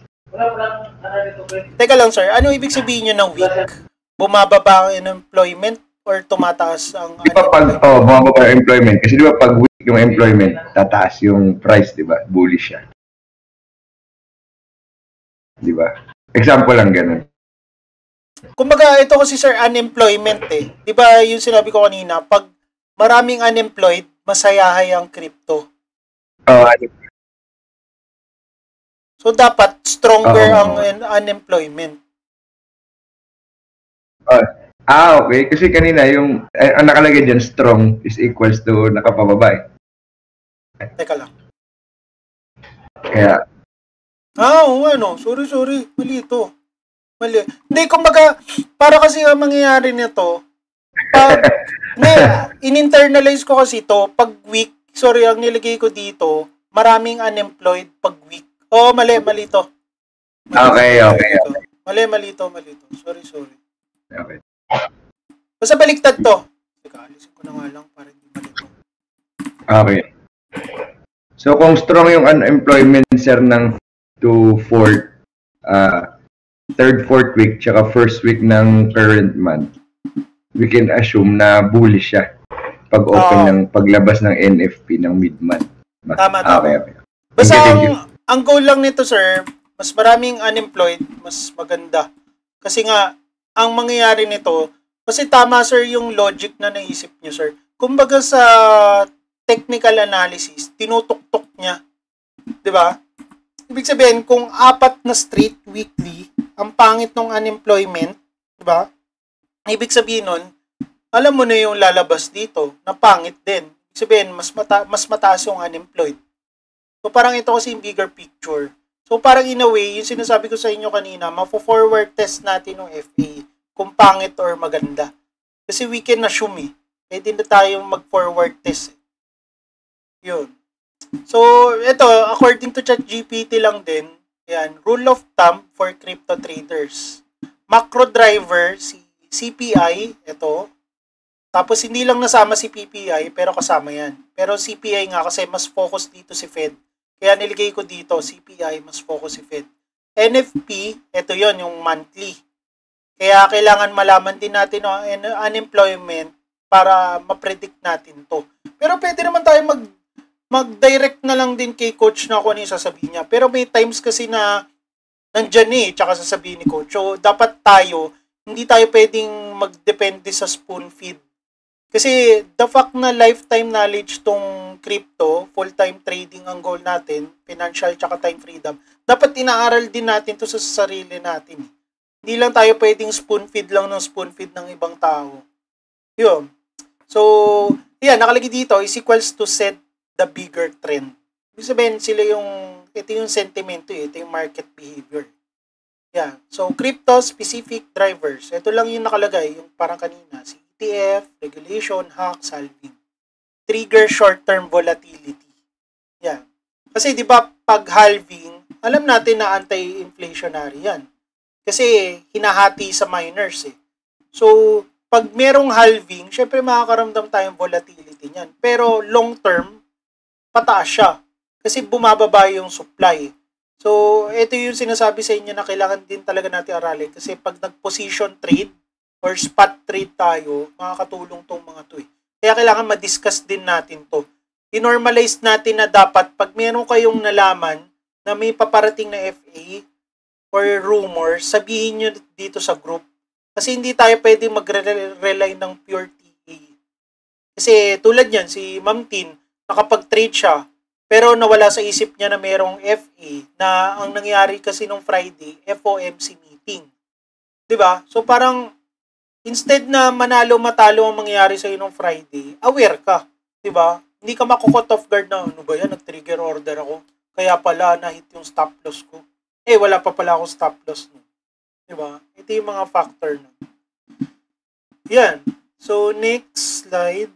[SPEAKER 1] Teka lang, sir. Ano ibig sabihin nyo ng week? Bumababa ang employment or tumataas ang
[SPEAKER 2] bumababa ang employment. Kasi di ba pag week yung employment, tataas yung price, di ba? Bullish siya. Di ba? Example lang ganun.
[SPEAKER 1] Kumbaga, ito kasi sir, unemployment eh. Di ba yung sinabi ko kanina, pag maraming unemployed, masayahay ang crypto. So, dapat stronger ang unemployment.
[SPEAKER 2] Okay. Kasi kanina, yung ang nakalagay dyan, strong is equals to nakapababa.
[SPEAKER 1] Teka lang.
[SPEAKER 2] Kaya,
[SPEAKER 1] sorry. Mali ito. Mali. Hindi, kumbaga, para kasi ang mangyayari nito, in-internalize ko kasi ito, pag week, ang nilagay ko dito, maraming unemployed pag week. Mali ito.
[SPEAKER 2] Okay.
[SPEAKER 1] Mali ito. Sorry.
[SPEAKER 2] Okay.
[SPEAKER 1] Basta baliktad to. Teka, alisin ko na nga lang para hindi malito.
[SPEAKER 2] Okay. So, kung strong yung unemployment, sir, ng 2-4, third, fourth week, tsaka first week ng current month, we can assume na bullish siya pag open ng paglabas ng NFP ng mid-month.
[SPEAKER 1] Tama.
[SPEAKER 2] Okay.
[SPEAKER 1] Basta ang goal lang nito, sir, mas maraming unemployed, mas maganda. Kasi nga, ang mangyayari nito, kasi tama, sir, yung logic na naisip nyo, sir. Kumbaga sa technical analysis, tinutuktok niya. Diba? Ibig sabihin, kung 4 na straight weekly, ang pangit ng unemployment, diba? Ibig sabihin nun, alam mo na yung lalabas dito, na pangit din. Ibig sabihin, mas mataas yung unemployed. So, parang ito kasi yung bigger picture. So, parang in a way, yung sinasabi ko sa inyo kanina, mafo-forward test natin ng FA kung pangit or maganda. Kasi we can assume pwede na tayong mag-forward test. Yun. So, ito, according to ChatGPT lang din, yan, rule of thumb for crypto traders. macro driver, si CPI, ito. Tapos hindi lang nasama si PPI, pero kasama yan. Pero CPI nga kasi mas focus dito si Fed. Kaya niligay ko dito, CPI, mas focus si Fed. NFP, ito yon yung monthly. Kaya kailangan malaman din natin ang unemployment para ma-predict natin to. Pero pwede naman tayo mag-direct na lang din kay coach na kung ano yung sasabihin niya. Pero may times kasi na nandyan tsaka sasabihin ni coach. So, dapat hindi tayo pwedeng magdepende sa spoon feed. Kasi the fact na lifetime knowledge tong crypto, full-time trading ang goal natin, financial tsaka time freedom, dapat inaaral din natin to sa sarili natin. Hindi lang tayo pwedeng spoon feed lang ng spoon feed ng ibang tao. Yun. So, yan, nakalagay dito is equals to set the bigger trend. Ibig sabihin, ito yung sentimento, ito yung market behavior. Yeah. So, crypto-specific drivers. Ito lang yung nakalagay, yung parang kanina. Si ETF, regulation, hack, salving. Trigger short-term volatility. Yeah. Kasi, di ba, pag halving, alam natin na anti-inflationary yan. Kasi, hinahati sa miners So, pag merong halving, syempre makakaramdam tayong volatility niyan. Pero, long-term, pataas siya. Kasi, bumababa yung supply. So, ito yung sinasabi sa inyo na kailangan din talaga natin aralin. Kasi pag nag-position trade or spot trade tayo, makakatulong tong mga to Kaya kailangan ma-discuss din natin to. I-normalize natin na dapat pag meron kayong nalaman na may paparating na FA or rumor, sabihin nyo dito sa group. Kasi hindi tayo pwede mag-rely ng pure TA. Kasi tulad yan, si Ma'am Tin, nakapag-trade siya, pero nawala sa isip niya na merong FA na ang nangyari kasi nung Friday, FOMC meeting. 'Di ba? So parang instead na manalo-matalo ang mangyari sa nung Friday, aware ka, 'di ba? Hindi ka mako-caught off guard na ano ba yan, nag-trigger order ako. Kaya pala na-hit yung stop loss ko. Wala pa pala akong stop loss no. 'Di ba? Ito yung mga factor no. Yan. So next slide.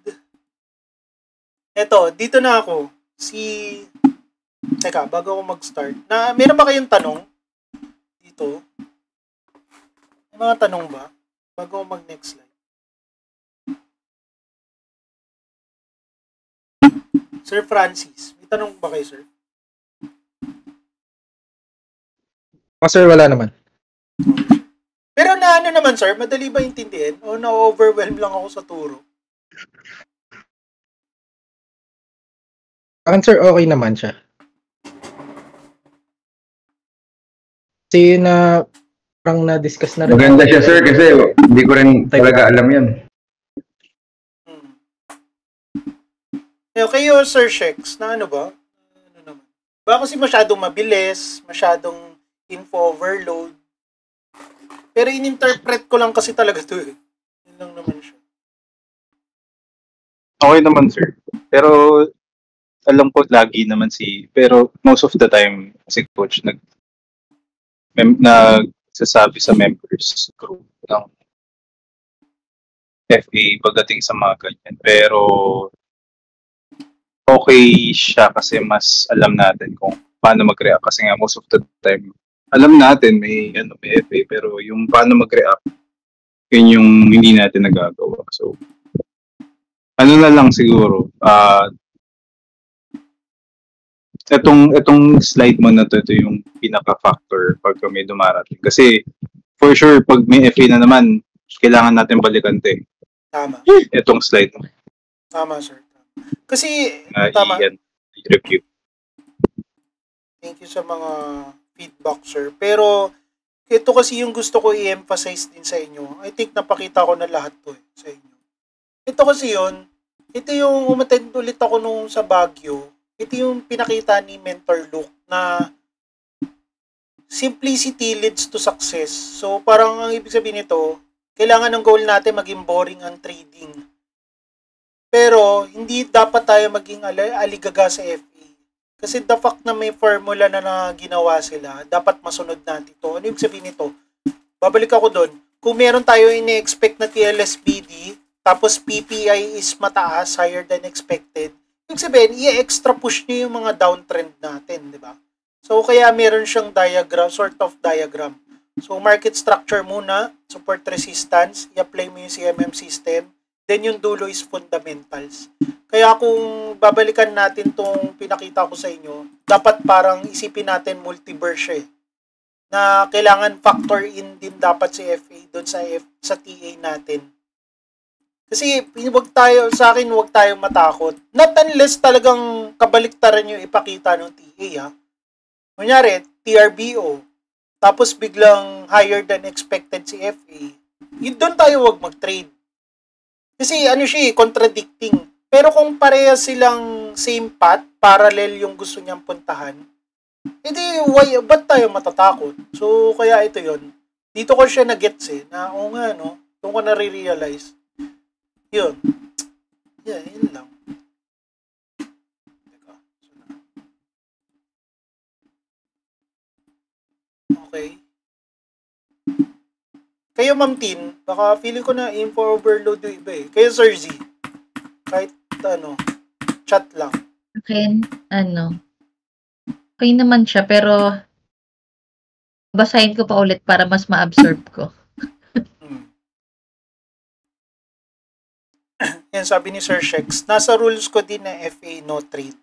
[SPEAKER 1] Ito, dito na ako. Teka, bago ako mag-start. Meron ba kayong tanong? Dito. May mga tanong ba? Bago ako mag-next slide. Sir Francis, may tanong ba kayo, sir?
[SPEAKER 3] Sir, wala naman.
[SPEAKER 1] Pero ano naman, sir? Madali ba intindihin? O na-overwhelm lang ako sa turo?
[SPEAKER 3] Akin, sir, okay naman siya. Kasi parang na-discuss na rin.
[SPEAKER 2] Maganda siya, sir, kasi hindi ko rin talaga alam yan.
[SPEAKER 1] Kayo, Sir Shex, na ano ba? Ano naman? Ba kasi masyadong mabilis, masyadong info overload. Pero in-interpret ko lang kasi talaga to Yun lang naman siya.
[SPEAKER 4] Okay naman, sir. Pero alam ko lagi naman pero most of the time si coach nagsasabi sa members group ng FA pagdating sa mga ganyan. Pero okay siya kasi mas alam natin kung paano mag-react kasi nga most of the time alam natin may FA pero yung paano mag-react yun yung hindi natin nagagawa. So ano na lang siguro Itong slide mo na ito yung pinaka-factor pag may dumarating. Kasi, for sure, pag may FA na naman, kailangan natin balikan ito
[SPEAKER 1] Tama.
[SPEAKER 4] Itong slide mo.
[SPEAKER 1] Tama, sir. Kasi, tama.
[SPEAKER 4] I-review.
[SPEAKER 1] Thank you sa mga feedback, sir. Pero, ito kasi yung gusto ko i-emphasize din sa inyo. I think napakita ko na lahat to sa inyo. Ito kasi yun, ito yung umattend ulit ako nung sa Baguio. Ito yung pinakita ni Mentor Luke na simplicity leads to success. So, parang ang ibig sabihin nito, kailangan ng goal natin maging boring ang trading. Pero, hindi dapat tayo maging aligaga sa FA. Kasi the fact na may formula na ginawa sila, dapat masunod natin ito. Ano ibig sabihin nito? Babalik ako doon. Kung meron tayo ini-expect na TLSPD, tapos PPI is mataas, higher than expected, ibig sabihin, i-extra push nyo yung mga downtrend natin, di ba? So, kaya meron siyang diagram, sort of diagram. So, market structure muna, support resistance, i-apply mo yung CMM system, then yung dulo is fundamentals. Kaya kung babalikan natin tong pinakita ko sa inyo, dapat parang isipin natin multiverse siya na kailangan factor in din dapat si FA doon sa TA natin. Kasi wag tayo matakot. Not unless talagang kabaliktaran yung ipakita ng TA ha. Kunyari, TRBO, tapos biglang higher than expected si FA, yun doon tayo wag mag-trade. Kasi contradicting. Pero kung parehas silang same path, parallel yung gusto niyang puntahan, edi ba't tayo matatakot? So, kaya ito yun. Dito ko siya na-gets na nga, no? Doon ko na-realize. Yun. Yeah, yun lang. Okay. Kayo, Ma'am Tin, baka feeling ko na info overload yung iba Kayo, Sir Z, kahit chat lang.
[SPEAKER 5] Okay, okay naman siya, pero basahin ko pa ulit para mas ma-absorb ko.
[SPEAKER 1] Yan, sabi ni Sir Shex, nasa rules ko din na FA no trade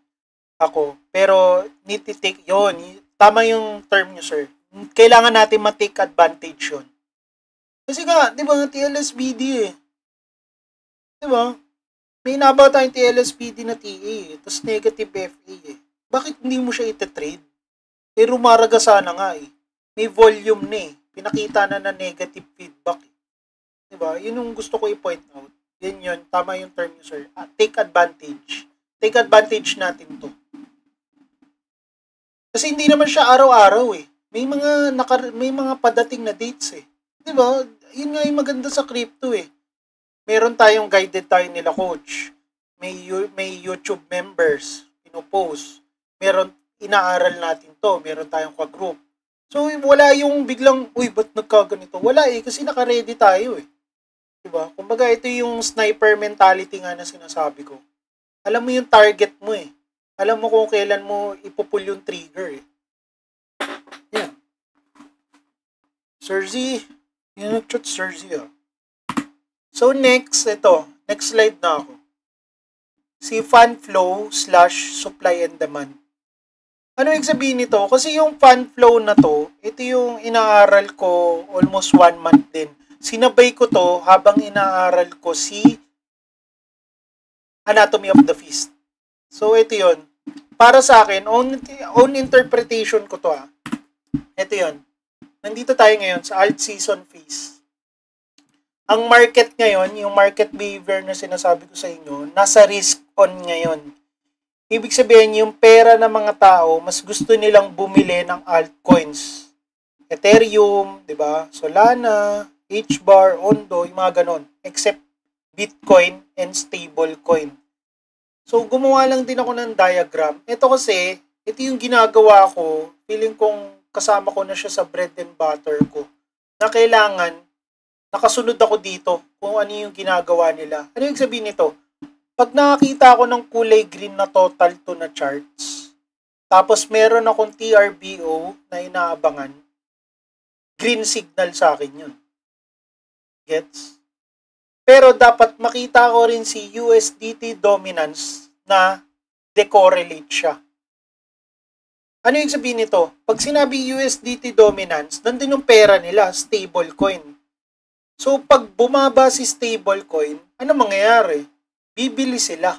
[SPEAKER 1] ako. Pero, need to take, yun, tama yung term nyo, sir. Kailangan natin ma-take advantage yun. Kasi nga, di ba, TLSBD Di ba? May inabaw tayong TLSBD na TA tapos negative FA Bakit hindi mo siya ite-trade? Rumaraga sana nga May volume na Pinakita na negative feedback Di ba? Yun yung gusto ko i-point out. Yun, tama yung term nyo, sir. Take advantage. Take advantage natin to. Kasi hindi naman siya araw-araw May mga padating na dates Di ba? Yun nga yung maganda sa crypto Meron tayong guided tayo nila coach. May YouTube members pinopost. Meron inaaral natin to. Meron tayong ka-group. So wala yung biglang ba't nagkaganito? Wala kasi naka-ready tayo Diba? Kumbaga ito yung sniper mentality nga na sinasabi ko. Alam mo yung target mo Alam mo kung kailan mo ipupul yung trigger Yan. Sir Z, yung nag-chat Sir Z So next slide na ako. Si fund flow / supply and demand. Ano yung sabihin nito? Kasi yung fund flow na to, ito yung inaaral ko almost 1 month din. Sinabay ko to habang inaaral ko si Anatomy of the Feast. So ito yun. Para sa akin, own interpretation ko to Ito yun. Nandito tayo ngayon sa alt season phase. Ang market ngayon, yung market behavior na sinasabi ko sa inyo, nasa risk on ngayon. Ibig sabihin, yung pera ng mga tao, mas gusto nilang bumili ng altcoins. Ethereum, di ba? Solana, HBAR, Ondo, yung mga ganon. Except Bitcoin and stablecoin. So, gumawa lang din ako ng diagram. Ito kasi, ito yung ginagawa ko, feeling kong kasama ko na siya sa bread and butter ko, na kailangan nakasunod ako dito kung ano yung ginagawa nila. Ano yung sabihin nito? Pag nakakita ako ng kulay green na total to na charts, tapos meron akong TRBO na inaabangan, green signal sa akin yun. Gets? Pero dapat makita ko rin si USDT dominance na decorrelate siya. Ano yung sabihin nito? Pag sinabi USDT dominance, nandun yung pera nila, stablecoin. So, pag bumaba si stablecoin, ano mangyayari? Bibili sila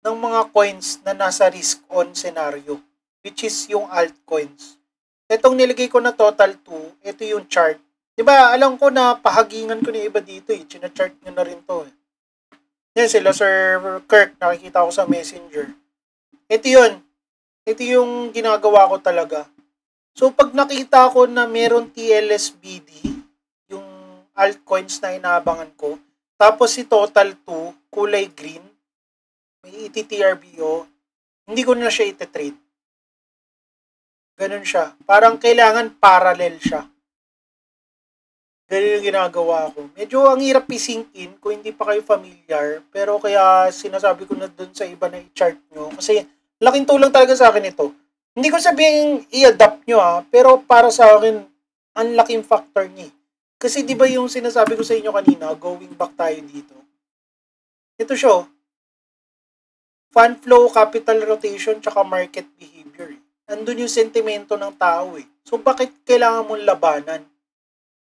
[SPEAKER 1] ng mga coins na nasa risk-on scenario, which is yung altcoins. Itong nilagay ko na total 2, ito yung chart. Diba, alam ko na pahagingan ko na iba dito China-chart nyo na rin to Yan sila, Sir Kirk, nakikita ko sa Messenger. Ito yun. Ito yung ginagawa ko talaga. So, pag nakita ko na meron TLSBD, altcoins na inaabangan ko. Tapos si total 2, kulay green, may TRBO, hindi ko na siya ite-trade. Ganun siya. Parang kailangan parallel siya. Ganun yung ginagawa ko. Medyo ang hirap i-sync in kung hindi pa kayo familiar. Pero kaya sinasabi ko na dun sa iba na i-chart nyo. Kasi laking tulong talaga sa akin ito. Hindi ko sabihin i-adapt nyo pero para sa akin, Ang laking factor niya. Kasi di ba yung sinasabi ko sa inyo kanina, going back tayo dito. Ito siya, fund flow, capital rotation, tsaka market behavior. Andun yung sentimento ng tao eh. So, bakit kailangan mong labanan?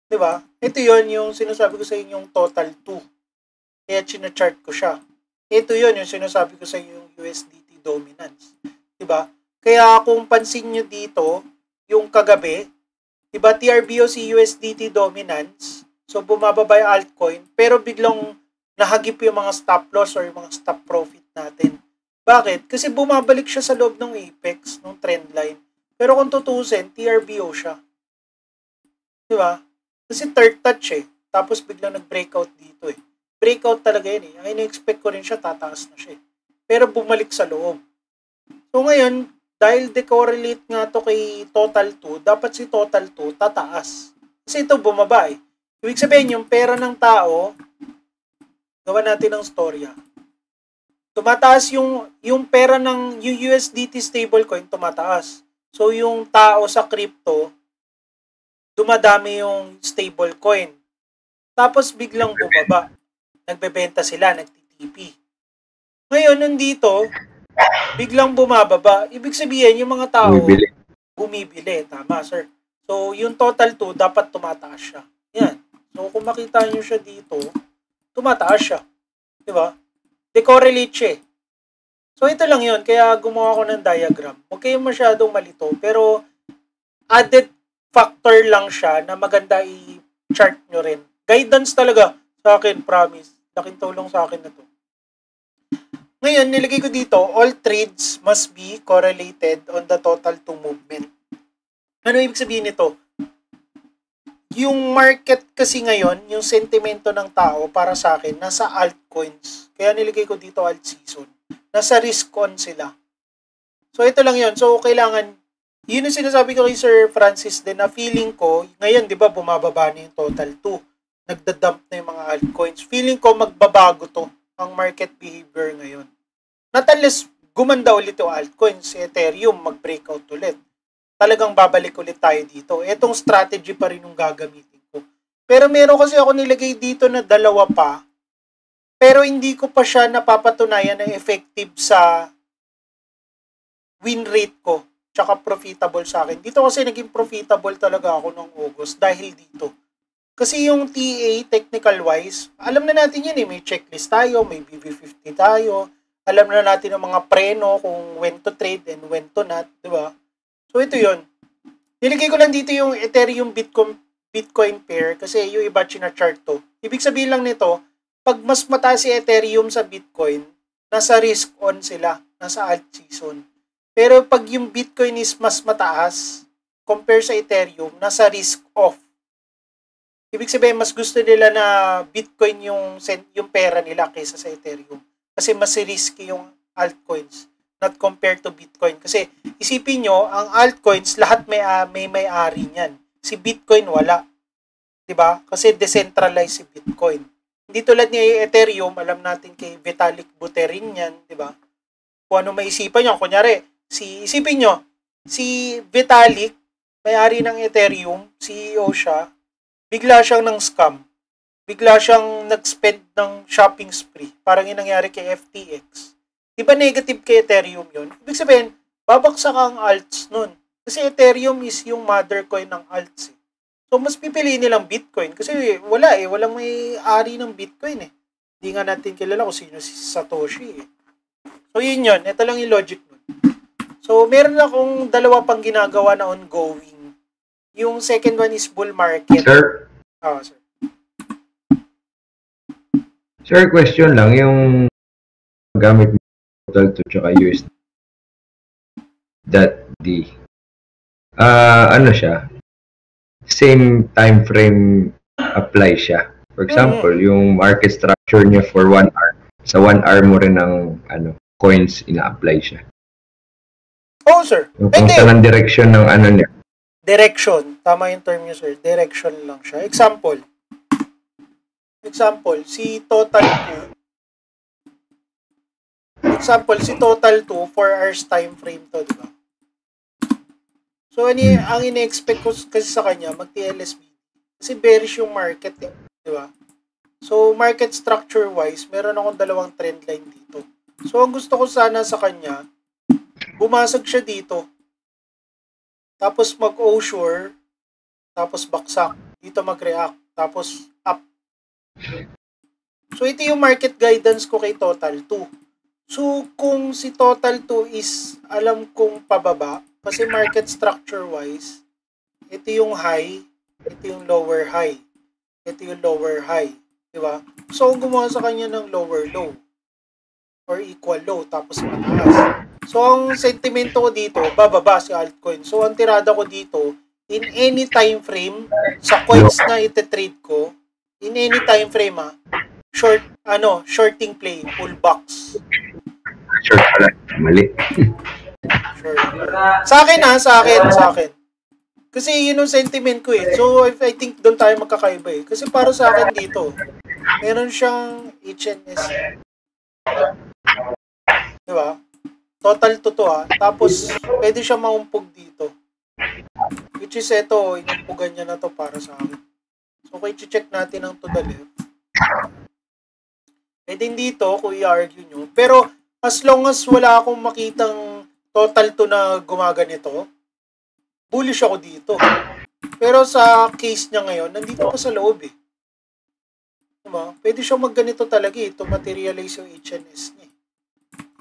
[SPEAKER 1] Di ba? Ito yon yung sinasabi ko sa inyo yung total 2. Kaya china-chart ko siya. Ito yon yung sinasabi ko sa inyo yung USDT dominance. Di ba? Kaya kung pansin nyo dito, yung kagabi, di ba TRBO si USDT dominance, so bumababa yung altcoin, pero biglang nahagip yung mga stop loss or yung mga stop profit natin. Bakit? Kasi bumabalik siya sa loob ng apex, ng trend line. Pero kung tutusin, TRBO siya. Di ba? Kasi third touch eh. Tapos biglang nag-breakout dito eh. Breakout talaga yun eh. Ang ina-expect ko rin siya, tataas na siya eh. Pero bumalik sa loob. So ngayon, dahil decorrelate nga to kay total 2, dapat si total 2 tataas. Kasi ito bumaba eh. Ibig sabihin, yung pera ng tao, gawa natin ng storya. Tumataas yung pera ng USDT stablecoin, tumataas. So yung tao sa crypto, dumadami yung stablecoin. Tapos biglang bumaba. Nagbebenta sila, nagtitipi. Ngayon, nandito, biglang bumababa. Ibig sabihin, yung mga tao, bumibili. Tama, sir. So, yung total 2, dapat tumataas siya. Yan. So, kung makita nyo siya dito, tumataas siya. Diba? Decorrelate siya eh. So, ito lang yun. Kaya gumawa ko ng diagram. Huwag kayong masyadong malito. Pero, added factor lang siya na maganda i-chart nyo rin. Guidance talaga sa akin, promise. Laking tulong sa akin na to. Ngayon, nilagay ko dito, all trades must be correlated on the total 2 movement. Ano ibig sabihin nito? Yung market kasi ngayon, yung sentimento ng tao para sa akin, nasa altcoins. Kaya nilagay ko dito alt season. Nasa risk on sila. So, ito lang yun. So, kailangan, yun yung sinasabi ko kay Sir Francis din na feeling ko, ngayon, di ba, bumababa na yung total 2. Nagdadump na yung mga altcoins. Feeling ko, magbabago to ang market behavior ngayon. Not unless gumanda ulit yung altcoins, si Ethereum mag-breakout ulit. Talagang babalik ulit tayo dito. Etong strategy pa rin yung gagamitin ko. Pero meron kasi ako nilagay dito na dalawa pa, pero hindi ko pa siya napapatunayan na effective sa win rate ko, tsaka profitable sa akin. Dito kasi naging profitable talaga ako noong August dahil dito. Kasi yung TA, technical wise, alam na natin yun eh. May checklist tayo, may BB50 tayo. Alam na natin ang mga preno kung when to trade and when to not, di ba? So ito yun. Nilagay ko lang dito yung Ethereum Bitcoin pair kasi yung iba china-chart to. Ibig sabihin lang nito, pag mas mataas si Ethereum sa Bitcoin, nasa risk on sila, nasa alt season. Pero pag yung Bitcoin is mas mataas, compare sa Ethereum, nasa risk off. Ibig sabihin, mas gusto nila na Bitcoin yung pera nila kaysa sa Ethereum. Kasi mas risky yung altcoins, not compared to Bitcoin. Kasi isipin nyo, ang altcoins, lahat may may-ari niyan. Si Bitcoin wala. Diba? Kasi decentralized si Bitcoin. Hindi tulad ni Ethereum, alam natin kay Vitalik Buterin yan, diba? Kung ano maisipan nyo, kunyari, isipin nyo, si Vitalik, may-ari ng Ethereum, CEO siya, bigla siyang ng scam. Bigla siyang nag-spend ng shopping spree. Parang yung nangyari kay FTX. Di ba negative kay Ethereum yun? Ibig sabihin, babaksak ang alts nun. Kasi Ethereum is yung mother coin ng alts. So, mas pipiliin nilang Bitcoin. Kasi wala eh. Walang may-ari ng Bitcoin eh. Hindi nga natin kilala kung sino si Satoshi eh. So, yun yun. Ito lang yung logic nun. So, meron akong dalawa pang ginagawa na ongoing. Yung second one is bull market.
[SPEAKER 2] Sir?
[SPEAKER 1] Sir.
[SPEAKER 2] Sir, question lang. Yung gamit mo total to tsaka USD. Ano siya? Same time frame apply siya. For example, yung market structure niya for 1 hour. Sa 1 hour mo rin ng coins ina-apply siya.
[SPEAKER 1] Oh, sir.
[SPEAKER 2] Yung kung saan ang direction ng niya.
[SPEAKER 1] Direction. Tama yung term niyo, sir. Direction lang siya. Example, si Total 2, 4 hours time frame to, di ba? So, ang ine-expect ko kasi sa kanya, mag-TLSB. Kasi bearish yung market eh. Di ba? So, market structure-wise, meron akong dalawang trend line dito. So, ang gusto ko sana sa kanya, bumasag siya dito. Tapos mag-O-shore. Tapos baksak. Dito mag-react. Tapos up. So, ito yung market guidance ko kay Total 2. So, kung si Total 2 is alam kong pababa, kasi market structure-wise, ito yung high, ito yung lower high, ito yung lower high. Diba? So, kung gumawa sa kanya ng lower low or equal low, tapos mataas. So, ang sentimento ko dito, bababa si altcoin. So, ang tirada ko dito, in any time frame, sa coins na ite-trade ko, in any time frame shorting play, pullbacks.
[SPEAKER 2] Short pala. Mali.
[SPEAKER 1] Sure. Sa akin. Kasi yun yung sentiment ko eh. So, I think doon tayo magkakaiba eh. Kasi para sa akin dito, meron siyang HNS. Diba? Total to ha. Tapos, pwede siya maumpog dito. Which is ito, inumpugan niya na to para sa akin. So, kung i-check natin ang to the left. Pwede dito, kung i-argue nyo. Pero, as long as wala akong makitang total to na gumaganito, bullish ako dito. Pero sa case niya ngayon, nandito pa sa loob eh. Diba? Pwede siya magganito talaga eh, to materialize yung HNS niya.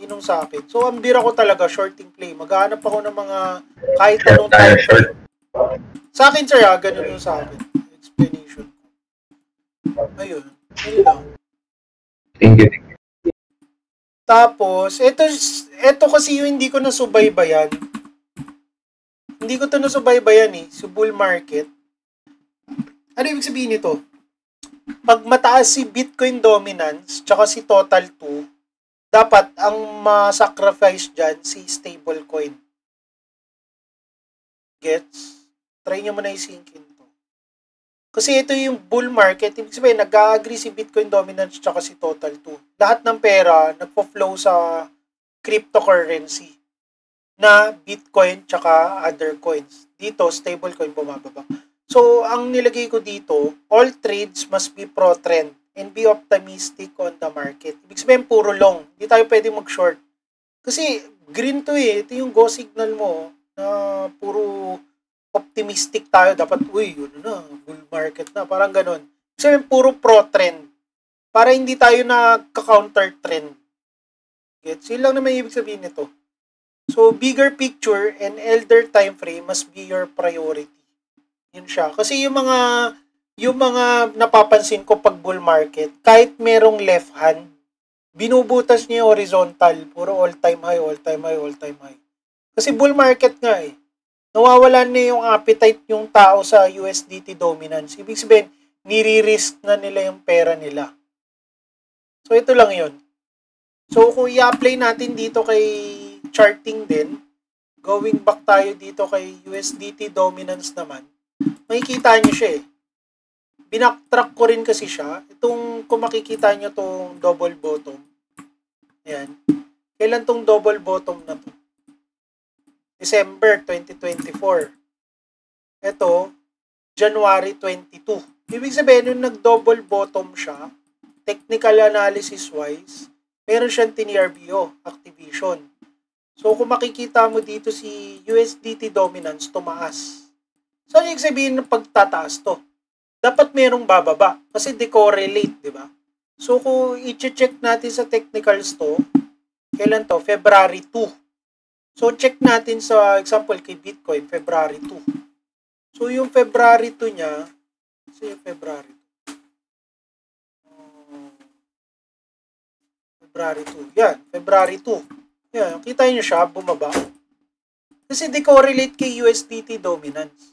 [SPEAKER 1] Yun sa akin. So, ang bira ko talaga, shorting play. Maghahanap ako ng mga kahit anong time frame. Sa akin, sir, ganun yung sa akin. Explanation. Ayun. Ayun lang.
[SPEAKER 2] Thank you.
[SPEAKER 1] Tapos, ito kasi yung hindi ko nasubaybayan. Hindi ko ito nasubaybayan eh. Sa bull market. Ano ibig sabihin nito? Pag mataas si Bitcoin dominance, tsaka si Total 2, dapat ang ma-sacrifice dyan si stablecoin. Gets? Try nyo muna i-sync in to. Kasi ito yung bull market. Ibig sabihin, nag-agree si Bitcoin dominance tsaka si Total 2. Lahat ng pera nagpo-flow sa cryptocurrency na Bitcoin tsaka other coins. Dito, stablecoin bumababa. So, ang nilagay ko dito, all trades must be pro-trend and be optimistic on the market. Ibig sabihin, puro long. Hindi tayo pwede mag-short. Kasi, green to eh. Ito yung go signal mo na puro optimistic tayo. Dapat, yun na, bull market na. Parang ganun. Ibig sabihin, puro pro-trend. Para hindi tayo nagka-counter trend. Gets? Yun lang naman ibig sabihin nito. So, bigger picture and elder time frame must be your priority. Yun siya. Kasi yung mga napapansin ko pag bull market, kahit merong left hand, binubutas niya yung horizontal. Puro all-time high, all-time high, all-time high. Kasi bull market nga eh. Nawawalan na yung appetite yung tao sa USDT dominance. Ibig sabihin, nire-risk na nila yung pera nila. So, ito lang yun. So, kung i-apply natin dito kay charting din, going back tayo dito kay USDT dominance naman, makikita nyo siya eh. Binacktrack ko rin kasi siya. Itong, kung makikita nyo itong double bottom. Ayan. Kailan itong double bottom na to? December 2024. Ito, January 22. Ibig sabihin, nung nag-double bottom siya, technical analysis wise, meron siyang TNRBO, activation. So, kung makikita mo dito si USDT dominance, tumaas. So, ano yung sabihin ng pagtataas to? Dapat merong bababa kasi decorrelate, di ba? So, kung i-check natin sa technicals to, kailan to? February 2. So, check natin sa example kay Bitcoin, February 2. So, yung February 2 niya, kasi yung February 2. Yan, February 2. Yan, kita niyo siya, bumaba. Kasi decorrelate kay USDT dominance.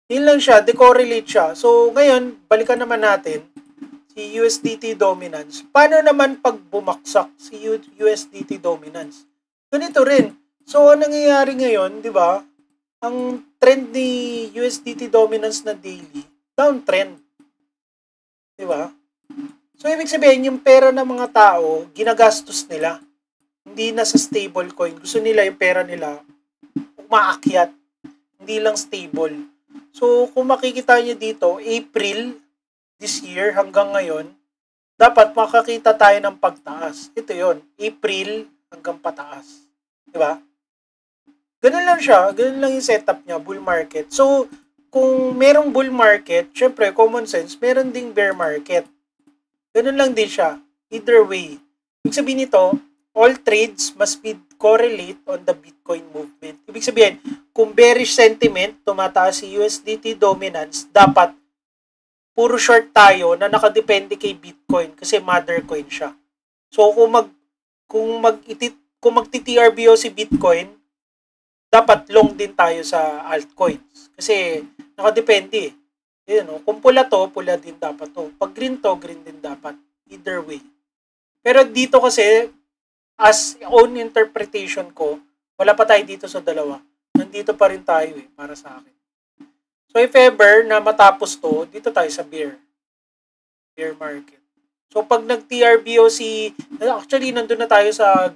[SPEAKER 1] Yun lang siya, decorrelate siya. So, ngayon, balikan naman natin si USDT dominance. Paano naman pag bumaksak si USDT dominance? Ganito rin. So, ang nangyayari ngayon, di ba? Ang trend ni USDT dominance na daily, downtrend. Di ba? So, ibig sabihin, yung pera ng mga tao, ginagastos nila. Hindi na sa stablecoin. Gusto nila yung pera nila umaakyat. Hindi lang stable. So, kung makikita nyo dito, April this year hanggang ngayon, dapat makakita tayo ng pagtaas. Ito yon, April hanggang pataas. Diba? Ganun lang siya. Ganun lang yung setup niya, bull market. So, kung merong bull market, syempre, common sense, meron ding bear market. Ganun lang din siya. Either way. Ibig sabihin nito, all trades must be correlate on the Bitcoin movement. Ibig sabihin, kung bearish sentiment, tumataas si USDT dominance, dapat puro short tayo na nakadepende kay Bitcoin kasi mother coin siya. So, kung magti-TRBO si Bitcoin, dapat long din tayo sa altcoins. Kasi nakadepende. Kung pula to, pula din dapat to. Pag green to, green din dapat. Either way. Pero dito kasi, as own interpretation ko, wala pa tayo dito sa dalawa. Nandito pa rin tayo para sa akin. So if ever na matapos to, dito tayo sa bear market. So pag nag-TRBO actually nandun na tayo sa,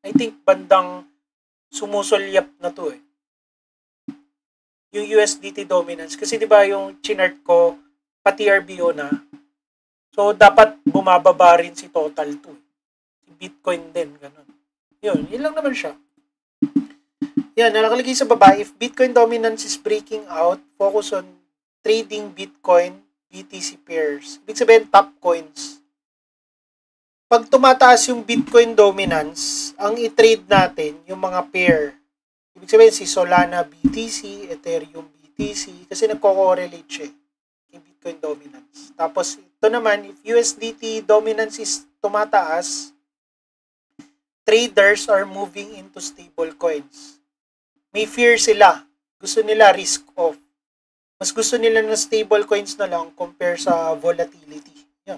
[SPEAKER 1] I think, bandang sumusulyap na to yung USDT dominance. Kasi di ba yung chinart ko, pa-TRBO na. So dapat bumababa rin si total to. Si Bitcoin din, ganun. Yun lang naman siya. Yan, nakalagay sa baba, if Bitcoin dominance is breaking out, focus on trading Bitcoin, BTC pairs. Ibig sabihin, top coins. Pag tumataas yung Bitcoin dominance, ang i-trade natin yung mga pair. Ibig sabihin, si Solana BTC, Ethereum BTC, kasi nagko-correlate siya yung Bitcoin dominance. Tapos, ito naman, if USDT dominance is tumataas, traders are moving into stable coins. May fear sila. Gusto nila risk off. Mas gusto nila na stable coins na lang compare sa volatility. Yan.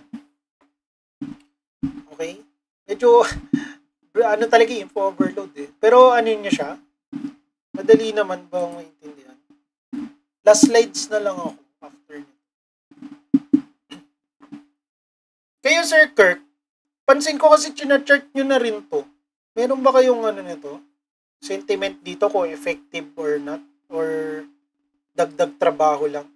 [SPEAKER 1] Okay? Medyo, talaga info overload Pero niya siya? Madali naman ba ang maintindihan? Last slides na lang ako after nito. Kayo, Sir Kirk, pansin ko kasi china-chart nyo na rin to. Meron ba kayong nito? Sentiment dito kung effective or not? Or dagdag trabaho lang?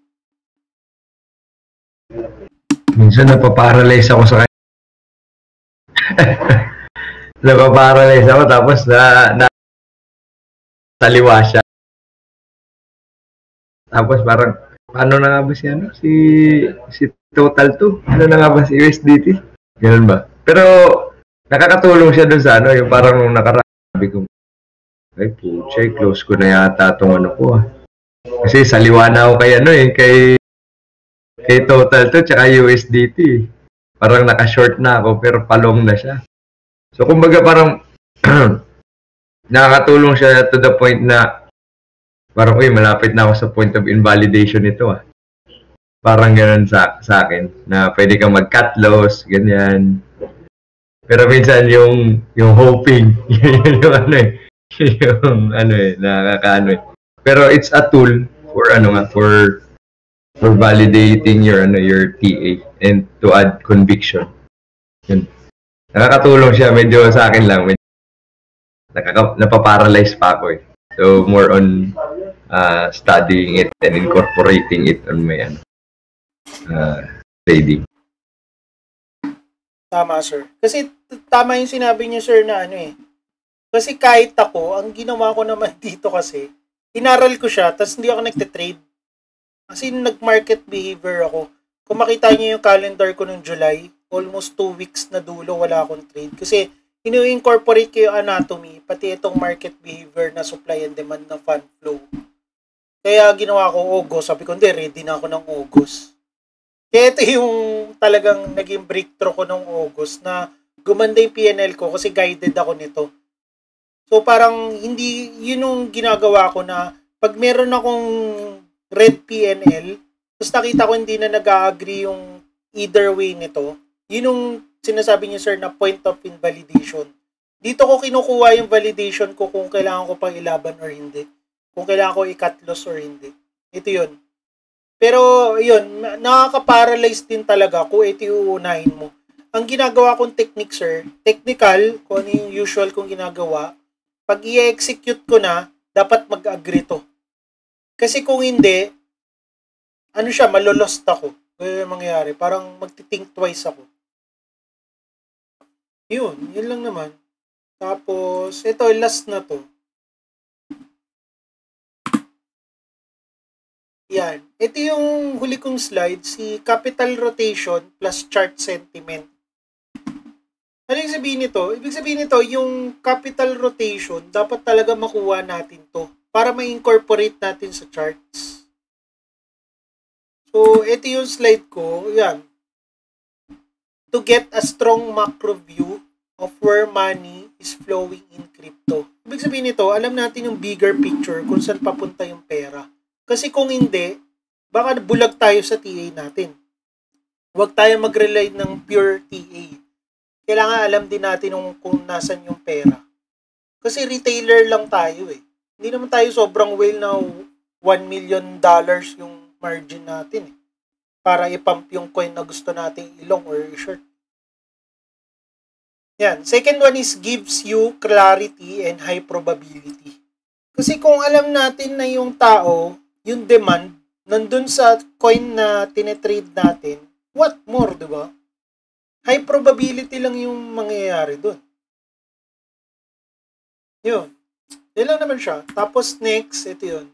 [SPEAKER 2] Minsan napaparalyze ako sa kanya. Napaparalyze ako tapos na taliwa siya. Tapos parang, ano na nga ba si Total 2? Ano na nga ba si USDT? Ganun ba? Pero, nakakatulong siya dun sa yung parang nung nakarabi ko, ay puchay, close ko na yata itong ko Kasi saliwa na ako kay Total 2 tsaka USDT. Parang naka-short na ako pero palong na siya. So, kumbaga parang, nakakatulong siya to the point na parang, malapit na ako sa point of invalidation nito Parang ganun sa akin, na pwede kang mag-cut loss, ganyan. Pero minsan yung hoping, yung nakakaano Pero it's a tool for validating your TA and to add conviction. Yun. Nakakatulong siya, medyo sa akin lang, napaparalyze pa ako So more on studying it and incorporating it on my trading.
[SPEAKER 1] Tama, sir. Kasi tama yung sinabi niyo, sir, na Kasi kahit ako, ang ginawa ko naman dito kasi, inaral ko siya, tapos hindi ako nagte-trade. Kasi nag-market behavior ako. Kung makita niyo yung calendar ko nung July, almost 2 weeks na dulo, wala akong trade. Kasi ino-incorporate ko yung anatomy, pati itong market behavior na supply and demand na fund flow. Kaya ginawa ko August. Sabi ko, hindi, ready na ako ng August. Kaya ito yung talagang naging breakthrough ko ng August na gumanda yung PNL ko kasi guided ako nito. So parang hindi, yun yung ginagawa ko na pag meron akong red PNL, tapos nakita ko hindi na nag-agree yung either way nito, yun yung sinasabi niyo, sir, na point of invalidation. Dito ko kinukuha yung validation ko kung kailangan ko pang ilaban or hindi. Kung kailangan ko i-cut loss or hindi. Ito yun. Pero, yun, nakaka-paralyze din talaga kung ito yung uunahin mo. Ang ginagawa kong technique, sir, technical, kung ano yung usual kong ginagawa, pag i-execute ko na, dapat mag-agree to. Kasi kung hindi, ano siya, malolost ako. Kaya mangyayari, parang magti-think twice ako. Yun lang naman. Tapos, ito, last na to. Yan. Ito yung huli kong slide, si capital rotation plus chart sentiment. Ano yung sabihin nito? Ibig sabihin nito, yung capital rotation, dapat talaga makuha natin to para ma-incorporate natin sa charts. So, ito yung slide ko. Yan. To get a strong macro view of where money is flowing in crypto. Ibig sabihin nito, alam natin yung bigger picture kung saan papunta yung pera. Kasi kung hindi, baka bulag tayo sa TA natin. Huwag tayo mag-rely ng pure TA. Kailangan alam din natin kung nasan yung pera. Kasi retailer lang tayo eh. Hindi naman tayo sobrang whale na $1 million yung margin natin eh. Para ipump yung coin na gusto nating ilong or short. Yan. Second one is gives you clarity and high probability. Kasi kung alam natin na yung tao, yung demand, nandun sa coin na tinetrade natin, what more, diba? High probability lang yung mangyayari dun. Yun. Yun lang naman siya. Tapos next, ito yun.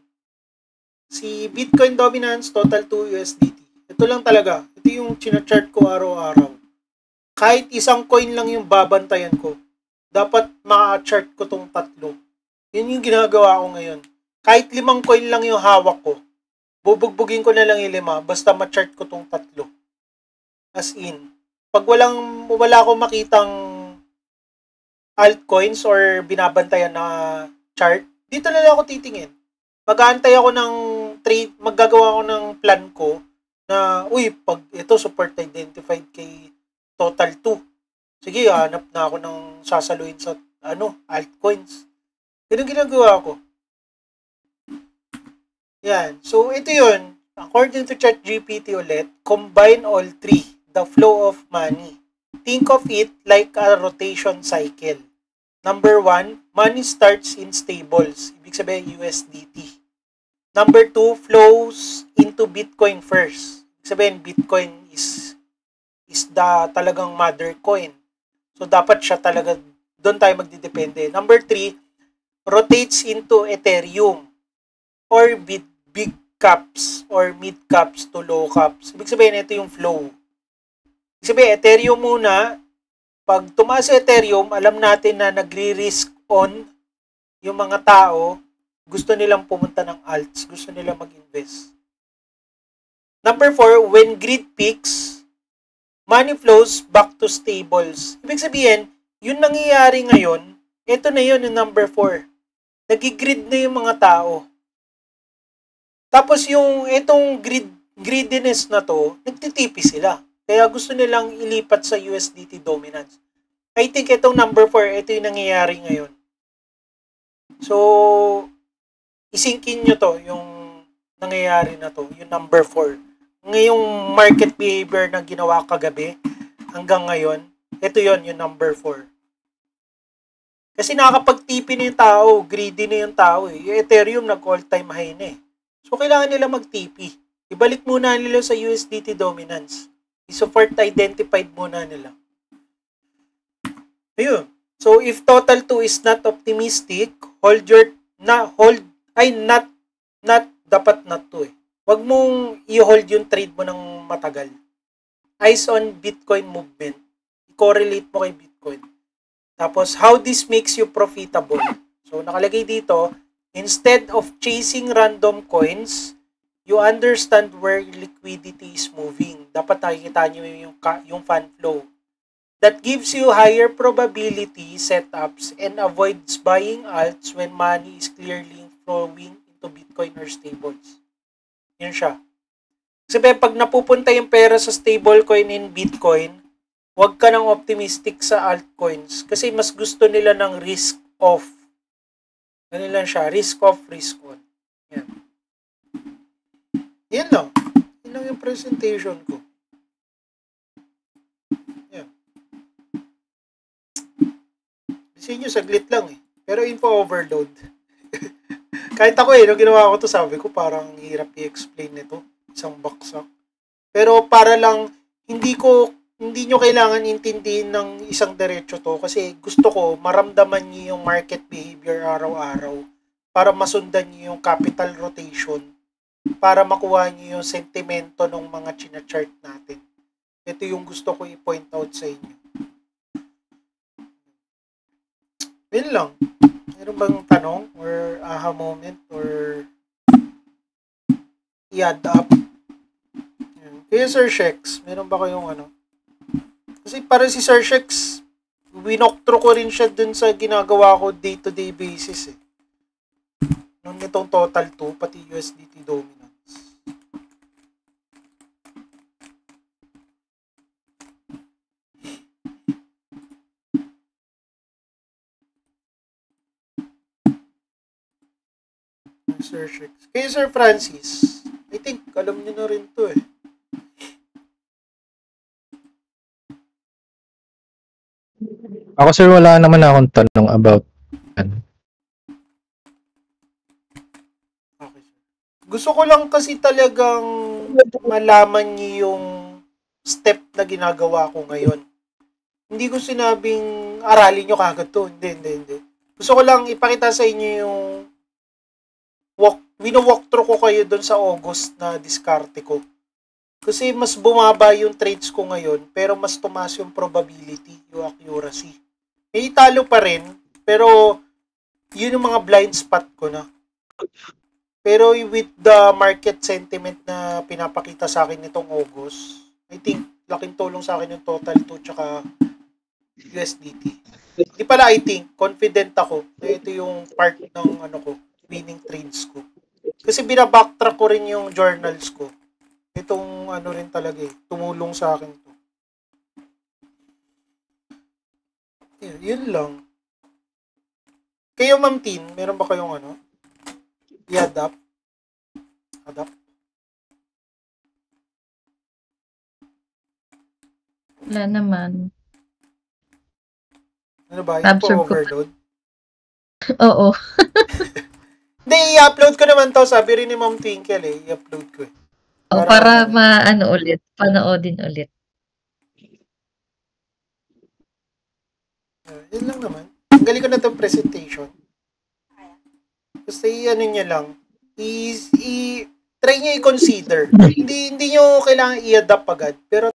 [SPEAKER 1] Si Bitcoin Dominance, total 2 USDT. Ito lang talaga. Ito yung china-chart ko araw-araw. Kahit isang coin lang yung babantayan ko, dapat maka-chart ko tong tatlo. Yun yung ginagawa ko ngayon. Kahit 5 coin lang yung hawak ko, bubugbugin ko na lang yung 5, basta ma-chart ko tong tatlo. As in. Pag wala akong makitang altcoins or binabantayan na chart, dito na lang ako titingin. Mag-aantay ako ng trade, maggagawa ako ng plan ko na, pag ito support identified kay total 2. Sige, hanap na ako ng sasaluhin sa altcoins. Ganun ginagawa ko. Yan. So, ito yun. According to ChatGPT ulit, combine all three. The flow of money. Think of it like a rotation cycle. Number 1, money starts in stables. Ibig sabihin USDT. Number 2, flows into Bitcoin first. Ibig sabihin Bitcoin is the talagang mother coin. So, dapat siya talaga, doon tayo magdidepende. Number 3, rotates into Ethereum or big caps or mid caps to low caps. Ibig sabihin, ito yung flow. Ibig sabihin, Ethereum muna. Pag tumaas sa Ethereum, alam natin na nagre-risk on yung mga tao. Gusto nilang pumunta ng alts. Gusto nilang mag-invest. Number 4, when greed peaks, money flows back to stables. Ibig sabihin, yun nangyayari ngayon, ito na yun yung number 4. Nagigreed na yung mga tao. Tapos yung itong greediness na to, nagtitipi sila. Kaya gusto nilang ilipat sa USDT dominance. I think itong number 4, ito yung nangyayari ngayon. So, isinkin nyo to, yung nangyayari na to, yung number 4. Ngayong market behavior na ginawa kagabi, hanggang ngayon, ito yon yung number 4. Kasi nakakapagtipi na yung tao, greedy na yung tao eh. Yung Ethereum nag-all-time high na eh. So, kailangan nila mag-TP. Ibalik muna nila sa USDT dominance. I-support identified muna nila. Ayun. So, if total 2 is not optimistic, dapat not to eh. Huwag mong i-hold yung trade mo ng matagal. Eyes on Bitcoin movement. I-correlate mo kay Bitcoin. Tapos, how this makes you profitable. So, nakalagay dito, instead of chasing random coins, you understand where liquidity is moving. Dapat nakikita nyo yung fund flow. That gives you higher probability setups and avoids buying alts when money is clearly flowing into Bitcoin or stables. Yun siya. Sabi, pag napupunta yung pera sa stablecoin in Bitcoin, huwag ka nang optimistic sa altcoins kasi mas gusto nila ng risk off. Ano lang siya? Risk off, risk on. Yan. Yan lang. Yan lang yung presentation ko. Yan. Kasi nyo, saglit lang eh. Pero info overload. Kahit ako nung ginawa ko to, sabi ko parang hirap i-explain nito. Isang baksak. Pero para lang, hindi nyo kailangan intindihin ng isang diretso to kasi gusto ko maramdaman nyo yung market behavior araw-araw para masundan nyo yung capital rotation para makuha nyo yung sentimento ng mga china-chart natin. Ito yung gusto ko i-point out sa inyo. Yun lang. Meron bang tanong or aha moment or i-add up? Kaya Sir Shex, meron ba kayong ano? Kasi para si Sir Shex, winoktro ko rin siya dun sa ginagawa ko day-to-day basis eh. Nung itong total 2, pati USDT dominance. Sir Shex. Kaya Sir Francis, I think alam niyo na rin to eh.
[SPEAKER 3] Ako sir, wala naman akong tanong about ano.
[SPEAKER 1] Okay. Gusto ko lang kasi talagang malaman niyo yung step na ginagawa ko ngayon. Hindi ko sinabing aralin nyo kagad to. Hindi. Gusto ko lang ipakita sa inyo yung wino-walkthrough ko kayo doon sa August na diskarte ko. Kasi mas bumaba yung trades ko ngayon, pero mas tumaas yung probability, yung accuracy. May talo pa rin, pero yun yung mga blind spot ko na. Pero with the market sentiment na pinapakita sa akin nitong August, I think laking tulong sa akin yung total 2 tsaka USDT. Di pala I think, confident ako na ito yung part ng winning trades ko. Kasi binabacktrack ko rin yung journals ko. Itong rin talaga eh, tumulong sa akin to. Yun lang. Kayo Ma'am Tin, meron ba kayong i-adapt? Adapt?
[SPEAKER 5] Wala naman.
[SPEAKER 1] Ano ba? Yung po overload?
[SPEAKER 5] Oo.
[SPEAKER 1] Hindi, i-upload ko naman to. Sabi rin ni Ma'am Twinkle eh. I-upload ko eh.
[SPEAKER 5] Para ulit. Panoodin ulit.
[SPEAKER 1] Yun lang naman. Ang galing ko na itong presentation. Basta niya lang. Try nyo i-consider. Hindi nyo kailangan i-adapt agad. Pero